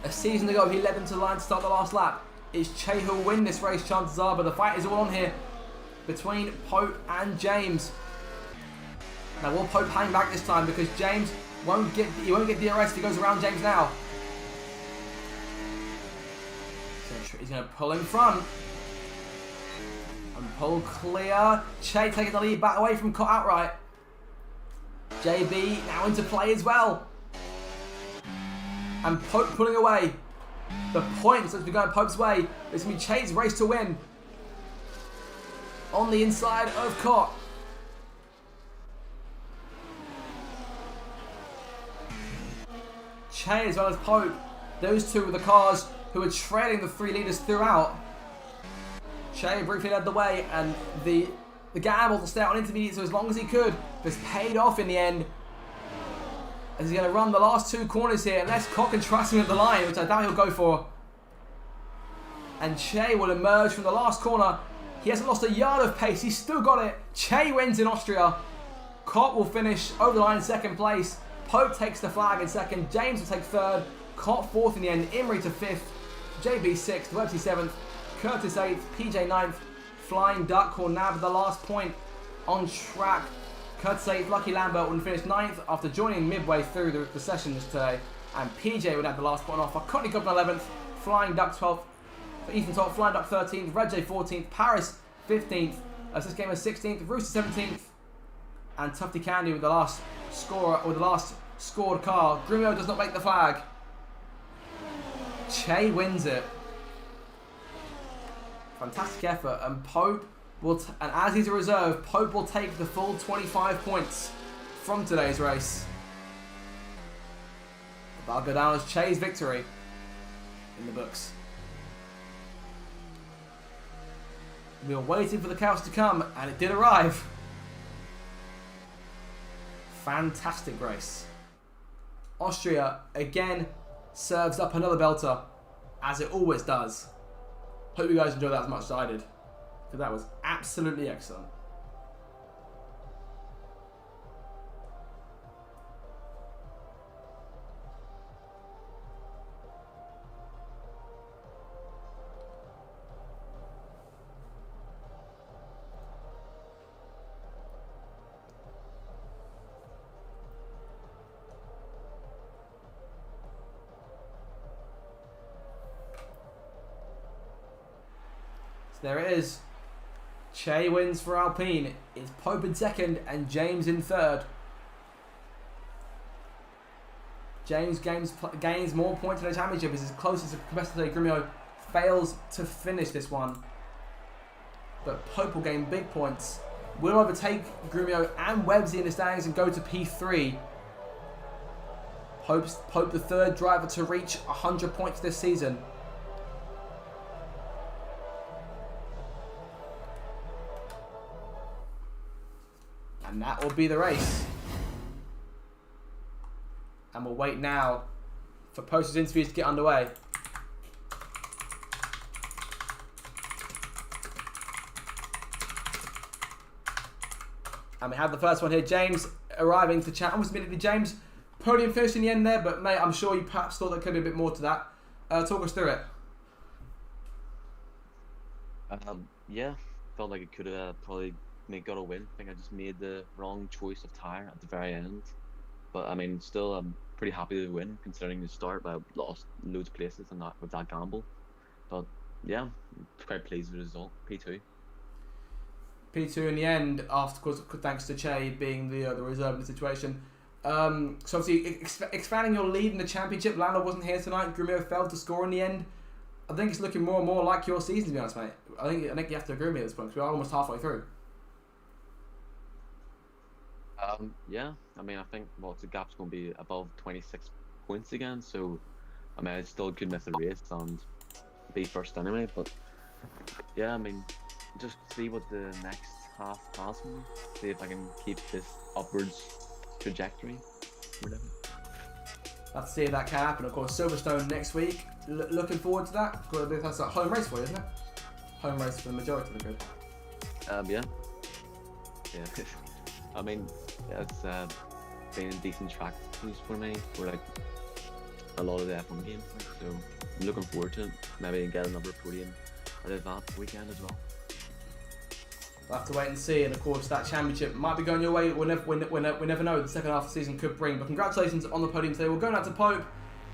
A season ago, he led them to the line to start the last lap. It's Che who will win this race, chances are, but the fight is all on here between Pope and James. Now, will Pope hang back this time, because James won't get DRS if he goes around James now. So he's going to pull in front. And pull clear. Che taking the lead back away from Kopp outright. JB now into play as well. And Pope pulling away. The points that's been going Pope's way. It's going to be Che's race to win. On the inside of Kopp. Che as well as Pope. Those two were the cars who were trailing the 3 leaders throughout. Che briefly led the way, and the gamble to stay out on intermediates as long as he could was paid off in the end. As he's going to run the last 2 corners here, unless Kopp can trust him at the line, which I doubt he'll go for. And Che will emerge from the last corner. He hasn't lost a yard of pace. He's still got it. Che wins in Austria. Kopp will finish over the line in 2nd place. Pope takes the flag in 2nd. James will take 3rd. Kopp 4th in the end. Imri to 5th. JB 6th. Websey 7th. Curtis 8th. PJ 9th. Flying Duck will nab the last point on track. Curtis 8th. Lucky Lambert will finish 9th after joining midway through the sessions today. And PJ would have the last point off. Courtney Goodman 11th. Flying Duck 12th. Ethan Top flying up 13th, Rajay 14th, Paris 15th, this game is 16th, Rooster 17th, and Tufty Candy with the last scorer, or the last scored car. Grumio does not make the flag. Che wins it. Fantastic effort, and Pope will, and as he's a reserve, Pope will take the full 25 points from today's race. That'll go down as Che's victory in the books. We were waiting for the chaos to come, and it did arrive. Fantastic race. Austria again serves up another belter, as it always does. Hope you guys enjoyed that as much as I did, because that was absolutely excellent. There it is. Che wins for Alpine. It's Pope in second and James in third. James gains more points in the championship. Is as close as the competitor. Grumio fails to finish this one. But Pope will gain big points. Will overtake Grumio and Webbsy in the standings and go to P3. Pope the third driver to reach 100 points this season. And that will be the race. And we'll wait now for posters interviews to get underway. And we have the first one here. James arriving to chat. Almost immediately, James. Podium finish in the end there, but mate, I'm sure you perhaps thought there could be a bit more to that. Talk us through it. Yeah, felt like it could have probably got a win. I think I just made the wrong choice of tyre at the very end. But I mean, still, I'm pretty happy to win considering the start. But I lost loads of places and that with that gamble. But yeah, I'm quite pleased with the result. P2. P2 in the end, after, of course, thanks to Che being the reserve in the situation. So obviously, expanding your lead in the championship. Lando wasn't here tonight. Grumio failed to score in the end. I think it's looking more and more like your season, to be honest, mate. I think you have to agree with me at this point because we're almost halfway through. Yeah, I mean, I think the gap's going to be above 26 points again. So, I mean, I still could miss a race and be first anyway. But yeah, I mean, just see what the next half has me. See if I can keep this upwards trajectory. Whatever. Let's see if that can happen. Of course, Silverstone next week. Looking forward to that. That's a home race for you, isn't it? Home race for the majority of the grid. Yeah. I mean, it's been a decent track for me for like a lot of the F1 games. So I'm looking forward to it. Maybe get another podium out of that weekend as well. We'll have to wait and see, and of course that championship might be going your way. We never know. The second half of the season could bring. But congratulations on the podium today. We're going out to Pope,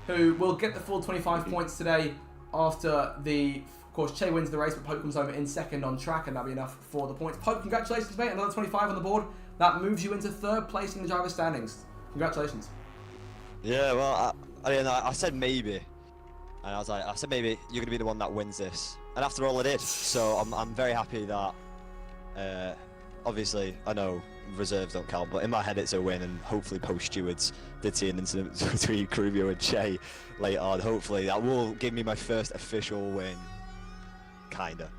who will get the full 25 points today after the. Of course, Che wins the race, but Pope comes over in second on track, and that'll be enough for the points. Pope, congratulations, mate. Another 25 on the board. That moves you into third place in the driver's standings. Congratulations. Yeah, well, I said maybe, and I said maybe you're gonna be the one that wins this, and after all, it is. So I'm very happy that. Obviously, I know reserves don't count, but in my head it's a win, and hopefully post-stewards did see an incident between Grumio and Che later on. Hopefully that will give me my first official win, kinda.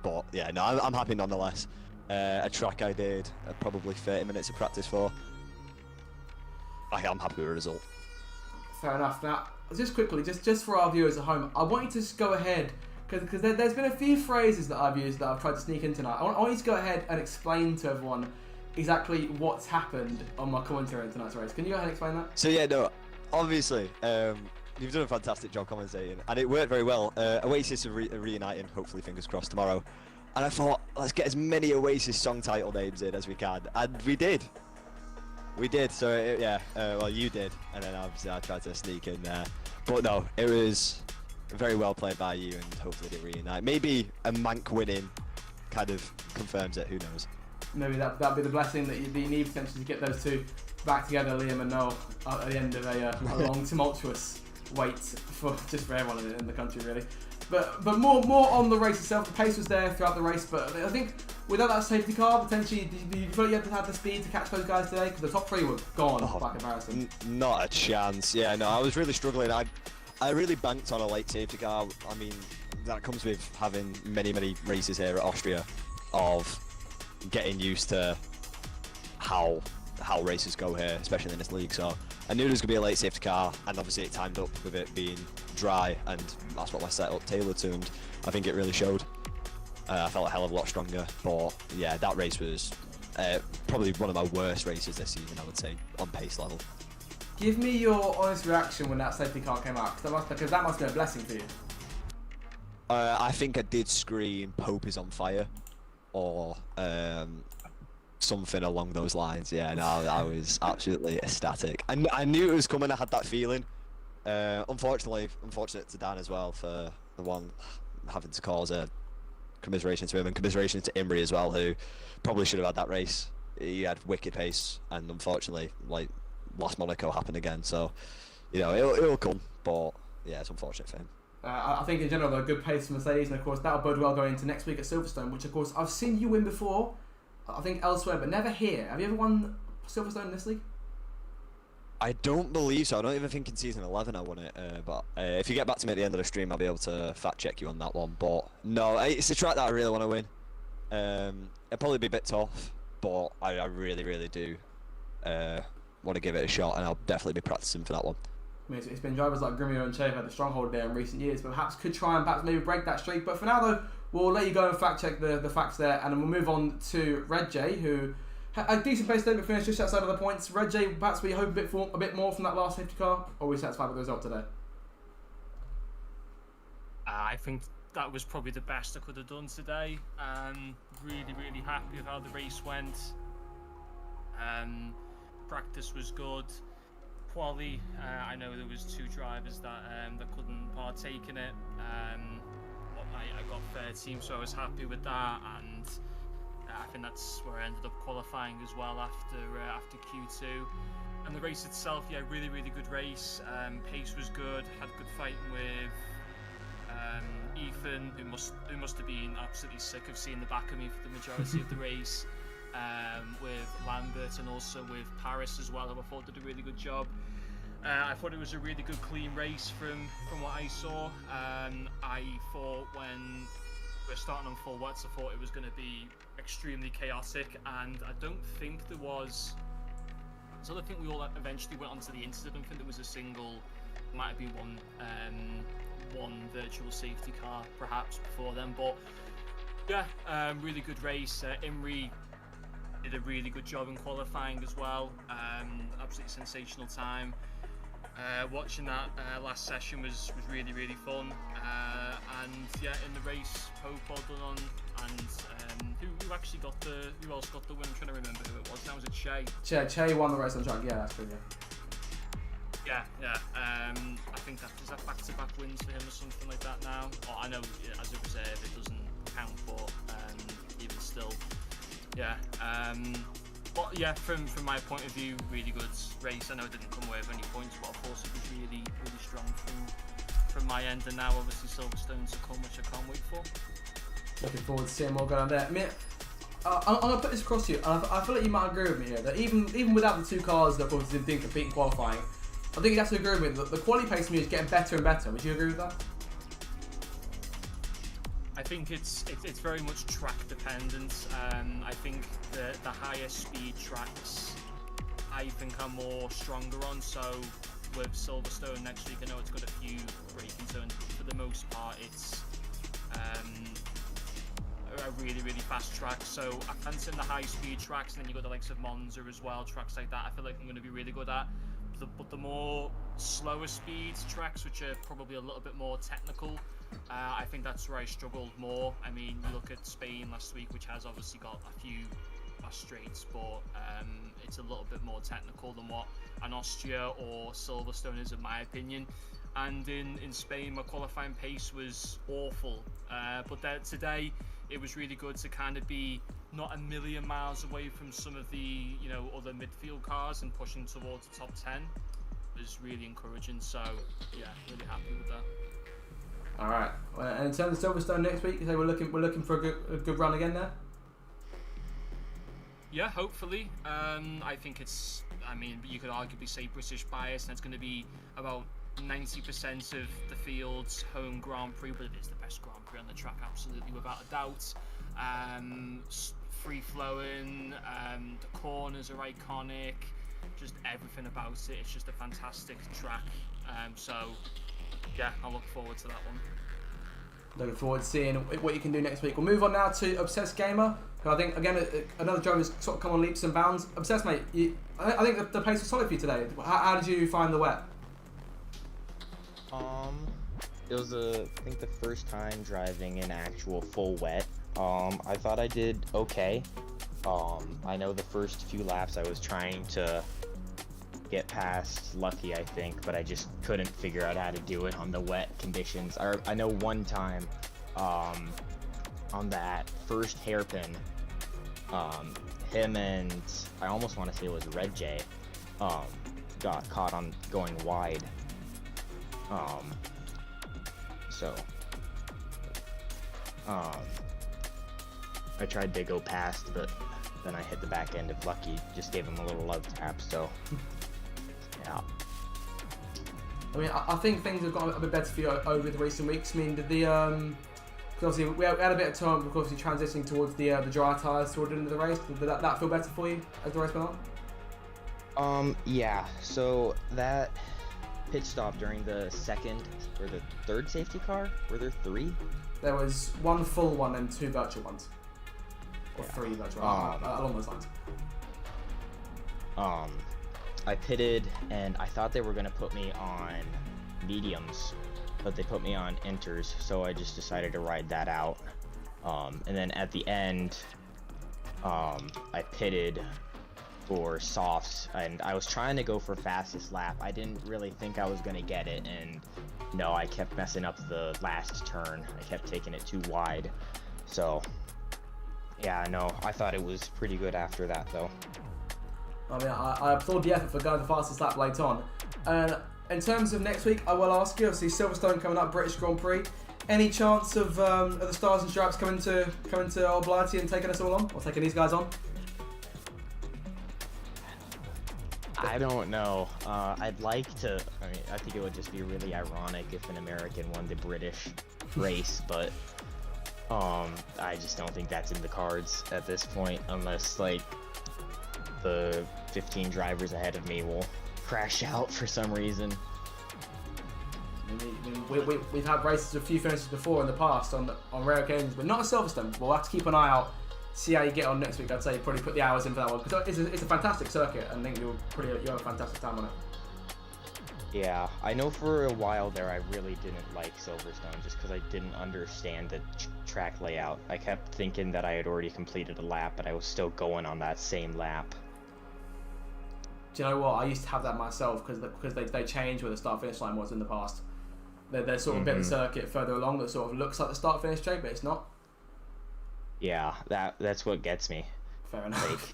But yeah, no, I'm happy nonetheless. A track I did probably 30 minutes of practice for. I'm happy with the result. Fair enough. Now, just quickly, just for our viewers at home, I want you to just go ahead. Because there's been a few phrases that I've used that I've tried to sneak in tonight. I want you to go ahead and explain to everyone exactly what's happened on my commentary in tonight's race. Can you go ahead and explain that? So yeah, no, obviously, you've done a fantastic job commentating, and it worked very well. Oasis are reuniting, hopefully, fingers crossed, tomorrow. And I thought, let's get as many Oasis song title names in as we can, and we did. We did, so yeah, well, you did, and then obviously I tried to sneak in there. But no, it was very well played by you, and hopefully they reunite. Maybe a Mank winning kind of confirms it. Who knows? Maybe that'd be the blessing that you need potentially to get those two back together, Liam and Noel, at the end of a long, tumultuous wait for everyone in the country, really. But more on the race itself. The pace was there throughout the race, but I think without that safety car, potentially, do you feel like you had to have the speed to catch those guys today? Because the top three were gone by comparison. Not a chance. Yeah, no, I was really struggling. I really banked on a late safety car. I mean, that comes with having many races here at Austria, of getting used to how races go here, especially in this league. So I knew there was going to be a late safety car, and obviously it timed up with it being dry, and that's what my setup tailored to, and I think it really showed. I felt a hell of a lot stronger, but yeah, that race was probably one of my worst races this season, I would say, on pace level. Give me your honest reaction when that safety car came out, because that must be a blessing for you. I think I did scream "Pope is on fire," or something along those lines. Yeah, no, I was absolutely ecstatic. I knew it was coming. I had that feeling. Unfortunate to Dan as well for the one having to cause a commiseration to him, and commiseration to Imri as well, who probably should have had that race. He had wicked pace, and unfortunately, like last Monaco happened again. So, you know, it'll come, but yeah, it's unfortunate for him. I think in general, they're a good pace for Mercedes, and of course that'll bode well going into next week at Silverstone, which of course I've seen you win before. I think elsewhere, but never here. Have you ever won Silverstone in this league? I don't believe so. I don't even think in season 11 I won it. But if you get back to me at the end of the stream, I'll be able to fact check you on that one. But no, it's a track that I really want to win. It'll probably be a bit tough, but I really do want to give it a shot, and I'll definitely be practicing for that one. I mean, it's been drivers like Grimio and Che who've had the stronghold there in recent years, but perhaps could try and perhaps maybe break that streak. But for now, though, we'll let you go and fact check the facts there, and then we'll move on to Red J, who had a decent pace statement finish just outside of the points. Red J, perhaps we hope a bit more from that last safety car, or are we satisfied with the result today? I think that was probably the best I could have done today. Really happy with how the race went. Practice was good. Quali, I know there was two drivers that couldn't partake in it. I got 13th, so I was happy with that, and I think that's where I ended up qualifying as well after Q2. And the race itself, yeah, really good race. Pace was good. Had good fighting with Ethan, who must have been absolutely sick of seeing the back of me for the majority of the race. With Lambert and also with Paris as well, who I thought did a really good job. I thought it was a really good, clean race from what I saw. I thought when we're starting on full wets, I thought it was going to be extremely chaotic, and I don't think there was. So I think we all eventually went onto the incident. I don't think there was a single, might have been one virtual safety car perhaps before then, but yeah, really good race. Imri did a really good job in qualifying as well. Absolutely sensational time. Watching that last session was really fun. And yeah, in the race, Pope well done on, and who actually got who else got the win? I'm trying to remember who it was. That was a Che won the race on track. Yeah, that's true. Yeah. I think is that back-to-back wins for him or something like that now. Oh, I know as a reserve it doesn't count, but even still, yeah. But yeah, from my point of view, really good race. I know it didn't come away with any points, but of course it was really strong from my end. And now obviously Silverstone to come, which I can't wait for. Looking forward to seeing more going on there. I mean, I'm going to put this across to you, and I feel like you might agree with me here, that even without the two cars that obviously didn't compete in qualifying, I think you have to agree with me that the quality pace for me is getting better and better. Would you agree with that? I think it's very much track dependent. I think the higher speed tracks, I think, are more stronger on. So with Silverstone next week, I know it's got a few braking zones, but for the most part, it's a really fast track. So I fancy the high speed tracks, and then you got the likes of Monza as well, tracks like that. I feel like I'm going to be really good at. But the more slower speed tracks, which are probably a little bit more technical, I think that's where I struggled more. I mean, you look at Spain last week, which has obviously got a few straights, but it's a little bit more technical than what an Austria or Silverstone is, in my opinion. and in Spain my qualifying pace was awful. But today it was really good to kind of be not a million miles away from some of the other midfield cars and pushing towards the top 10 was really encouraging. So yeah, really happy with that. All right. And in terms of Silverstone next week, you say we're looking for a good run again there. Yeah, hopefully. I think it's. I mean, you could arguably say British bias, and it's going to be about 90% of the field's home Grand Prix, but it is the best Grand Prix on the track, absolutely, without a doubt. Free flowing, the corners are iconic, just everything about it. It's just a fantastic track. So, yeah, I look forward to that one. Looking forward to seeing what you can do next week. We'll move on now to Obsessed Gamer, who I think, again, another driver who's sort of come on leaps and bounds. Obsessed, mate, I think the pace was solid for you today. How did you find the wet? It was I think the first time driving an actual full wet. I thought I did okay. I know the first few laps I was trying to get past Lucky, I think, but I just couldn't figure out how to do it on the wet conditions. I know one time, on that first hairpin, him and I almost want to say it was Red J, got caught on going wide. I tried to go past, but then I hit the back end of Lucky, just gave him a little love tap, so yeah. I mean, I think things have got a bit better for you over the recent weeks. I mean, did the because obviously we had a bit of time, because obviously transitioning towards the dry tyres toward the end of the race. Did that feel better for you as the race went on? Yeah. So that pit stop during the second or the third safety car, were there 3? There was 1 full one and 2 virtual ones, or 3 virtual, along those lines. I pitted and I thought they were gonna put me on mediums, but they put me on inters, so I just decided to ride that out. And then at the end, I pitted for softs, and I was trying to go for fastest lap. I didn't really think I was gonna get it, and no, I kept messing up the last turn. I kept taking it too wide. So yeah, no, I thought it was pretty good after that though. I mean, I applaud the effort for going the fastest lap late on. In terms of next week, I will ask you, obviously Silverstone coming up, British Grand Prix. Any chance of the Stars and Stripes coming to Old Blighty and taking us all on, or taking these guys on? I don't know. I'd like to. I mean, I think it would just be really ironic if an American won the British race, but I just don't think that's in the cards at this point, unless like the 15 drivers ahead of me will crash out for some reason. We've had races with a few finishes before in the past on rare occasions, but not at Silverstone. We'll have to keep an eye out, see how you get on next week. I'd say probably put the hours in for that one, because it's a fantastic circuit, and I think you'll have a fantastic time on it. Yeah, I know for a while there I really didn't like Silverstone just because I didn't understand the track layout. I kept thinking that I had already completed a lap, but I was still going on that same lap. Do you know what? I used to have that myself, because they changed where the start-finish line was in the past. They're sort of bit of the circuit further along that sort of looks like the start-finish straight, but it's not. Yeah, that's what gets me. Fair enough.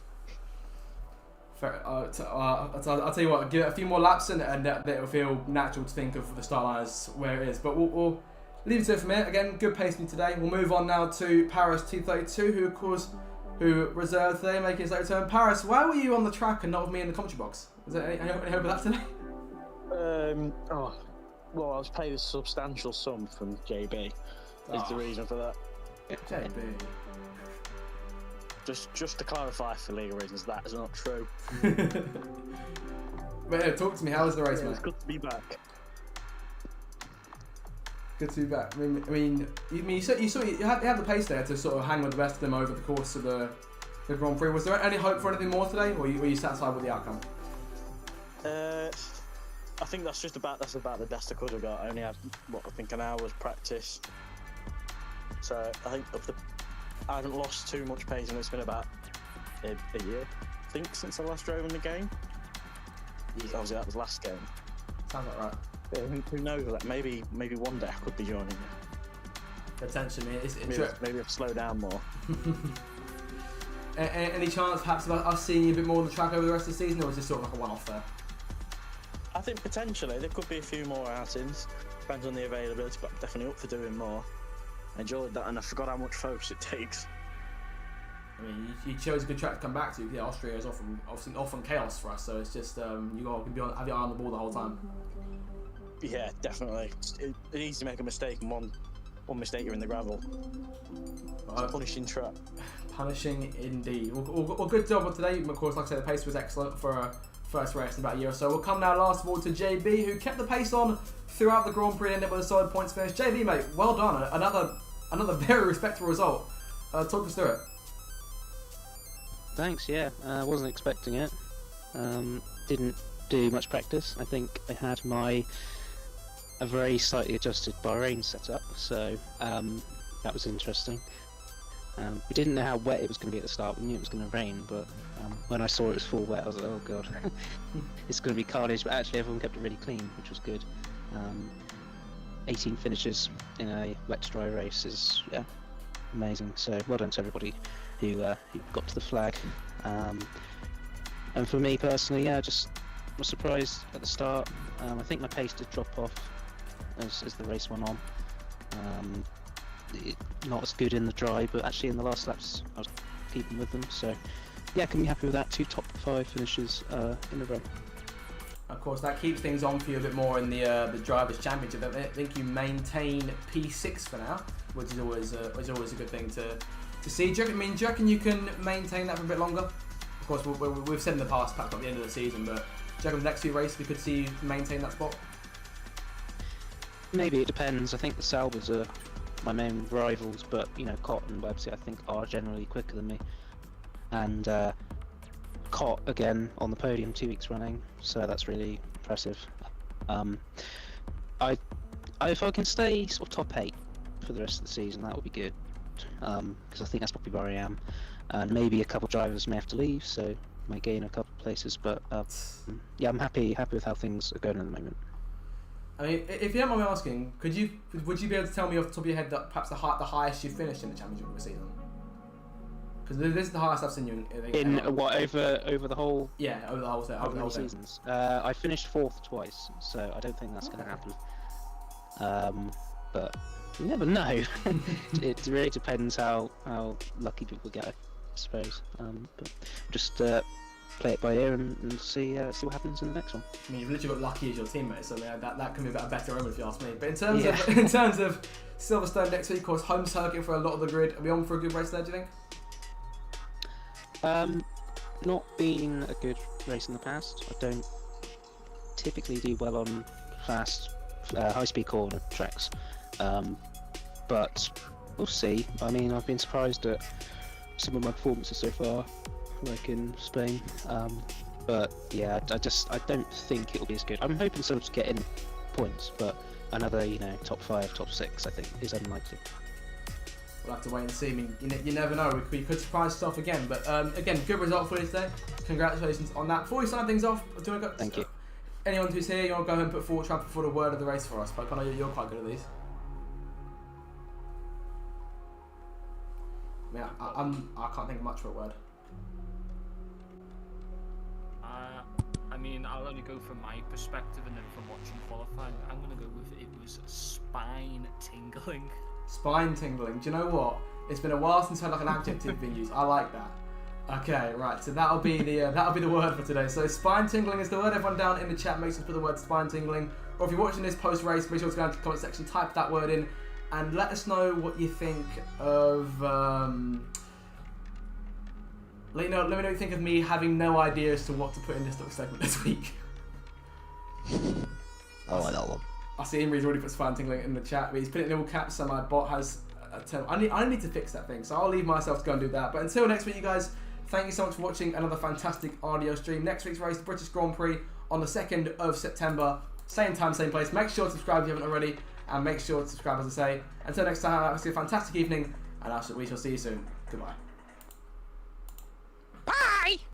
I'll tell you what, give it a few more laps and it'll feel natural to think of the start line as where it is. But we'll leave it to it from here. Again, good pacing today. We'll move on now to Paris 232, who of course reserved today, making his late return. Paris, why were you on the track and not with me in the commentary box? Is there any hope of that today? Well, I was paid a substantial sum from JB. Is the reason for that. JB. Just to clarify for legal reasons, that is not true. But yeah, talk to me. How was the race, mate? It's good to be back. Good to be back. I mean, you had the pace there to sort of hang with the rest of them over the course of the Grand Prix. Was there any hope for anything more today, or were you satisfied with the outcome? I think that's about the best I could have got. I only had an hour's practice, so I think I haven't lost too much pace, and it's been about a year, I think, since I last drove in the game. Obviously, that was last game. Sounds about right. Who knows? Like maybe one day I could be joining you. Potentially, Maybe I've slowed down more. Any chance perhaps about us seeing you a bit more on the track over the rest of the season, or is this sort of like a one-off there? I think potentially there could be a few more outings. Depends on the availability, but I'm definitely up for doing more. I enjoyed that, and I forgot how much focus it takes. I mean, you chose a good track to come back to. Yeah, Austria is often chaos for us, so it's just you got to have your eye on the ball the whole time. Yeah, definitely. It's easy to make a mistake, and one mistake you're in the gravel. It's a punishing track. Punishing indeed. Well, good job on today. Of course, like I said, the pace was excellent for a first race in about a year or so. We'll come now last of all to JB, who kept the pace on throughout the Grand Prix and ended up with a solid points finish. JB, mate, well done. Another very respectable result. Talk us through it. Thanks, yeah. I wasn't expecting it. Didn't do much practice. I think I had a very slightly adjusted Bahrain setup, so that was interesting. We didn't know how wet it was going to be at the start. We knew it was going to rain, but when I saw it was full wet, I was like, oh god, it's going to be carnage. But actually, everyone kept it really clean, which was good. 18 finishes in a wet to dry race is amazing. So well done to everybody who got to the flag. And for me personally, just was surprised at the start. I think my pace did drop off as the race went on. Not as good in the dry, but actually in the last laps I was keeping with them. So yeah, can be happy with that. 2 top 5 finishes in a row. Of course, that keeps things on for you a bit more in the Drivers' Championship. I think you maintain P6 for now, which is always a good thing to see. Do you reckon you can maintain that for a bit longer? Of course, we've said in the past, perhaps at the end of the season, but do you reckon the next few races we could see you maintain that spot? Maybe, it depends. I think the Saubers are my main rivals, but Cott and Websey I think are generally quicker than me. And Cott again on the podium 2 weeks running, so that's really impressive. If I can stay sort of top 8 for the rest of the season, that would be good, because I think that's probably where I am. And maybe a couple of drivers may have to leave, so may gain a couple of places. But yeah, I'm happy with how things are going at the moment. I mean, if you don't mind me asking, would you be able to tell me off the top of your head that perhaps the highest you finished in the championship of the season? Because this is the highest I've seen you in what over the whole? Yeah, over the whole seasons. I finished 4th twice, so I don't think that's going to happen. But you never know. It really depends how lucky people get, I suppose. But just play it by ear and see what happens in the next one. I mean, you've literally got lucky as your teammate, so that can be a better omen if you ask me. But in terms of Silverstone next week, of course, home circuit for a lot of the grid. Are we on for a good race there, do you think? Not been a good race in the past. I don't typically do well on fast, high-speed corner tracks, but we'll see. I mean, I've been surprised at some of my performances so far, like in Spain. But yeah, I don't think it'll be as good. I'm hoping sort of to get in points, but another top 5, top 6, I think is unlikely. We'll have to wait and see. I mean, you never know. We could surprise stuff again. But again, good result for you today. Congratulations on that. Before we sign things off, do you want to go? Thank you. Anyone who's here, you want to go ahead and try and put forward a word of the race for us? But I know you're quite good at these. I mean, I can't think of much for a word. I mean, I'll only go from my perspective and then from watching qualifying. I'm going to go with it was spine tingling. Spine tingling. Do you know what? It's been a while since I had like an adjective being used. I like that. Okay, right. So that'll be the word for today. So spine tingling is the word. Everyone down in the chat makes us put the word spine tingling. Or if you're watching this post race, make sure to go into the comment section, type that word in, and let us know what you think of. Let me know what you think of me having no idea as to what to put in this little segment this week. I like that one. I see Imri's already put spine tingling in the chat, but he's put it in all caps, so my bot has a term. I need to fix that thing, so I'll leave myself to go and do that. But until next week, you guys, thank you so much for watching another fantastic audio stream. Next week's race, the British Grand Prix, on the 2nd of September. Same time, same place. Make sure to subscribe if you haven't already, and make sure to subscribe, as I say. Until next time, have a fantastic evening, and we shall see you soon. Goodbye.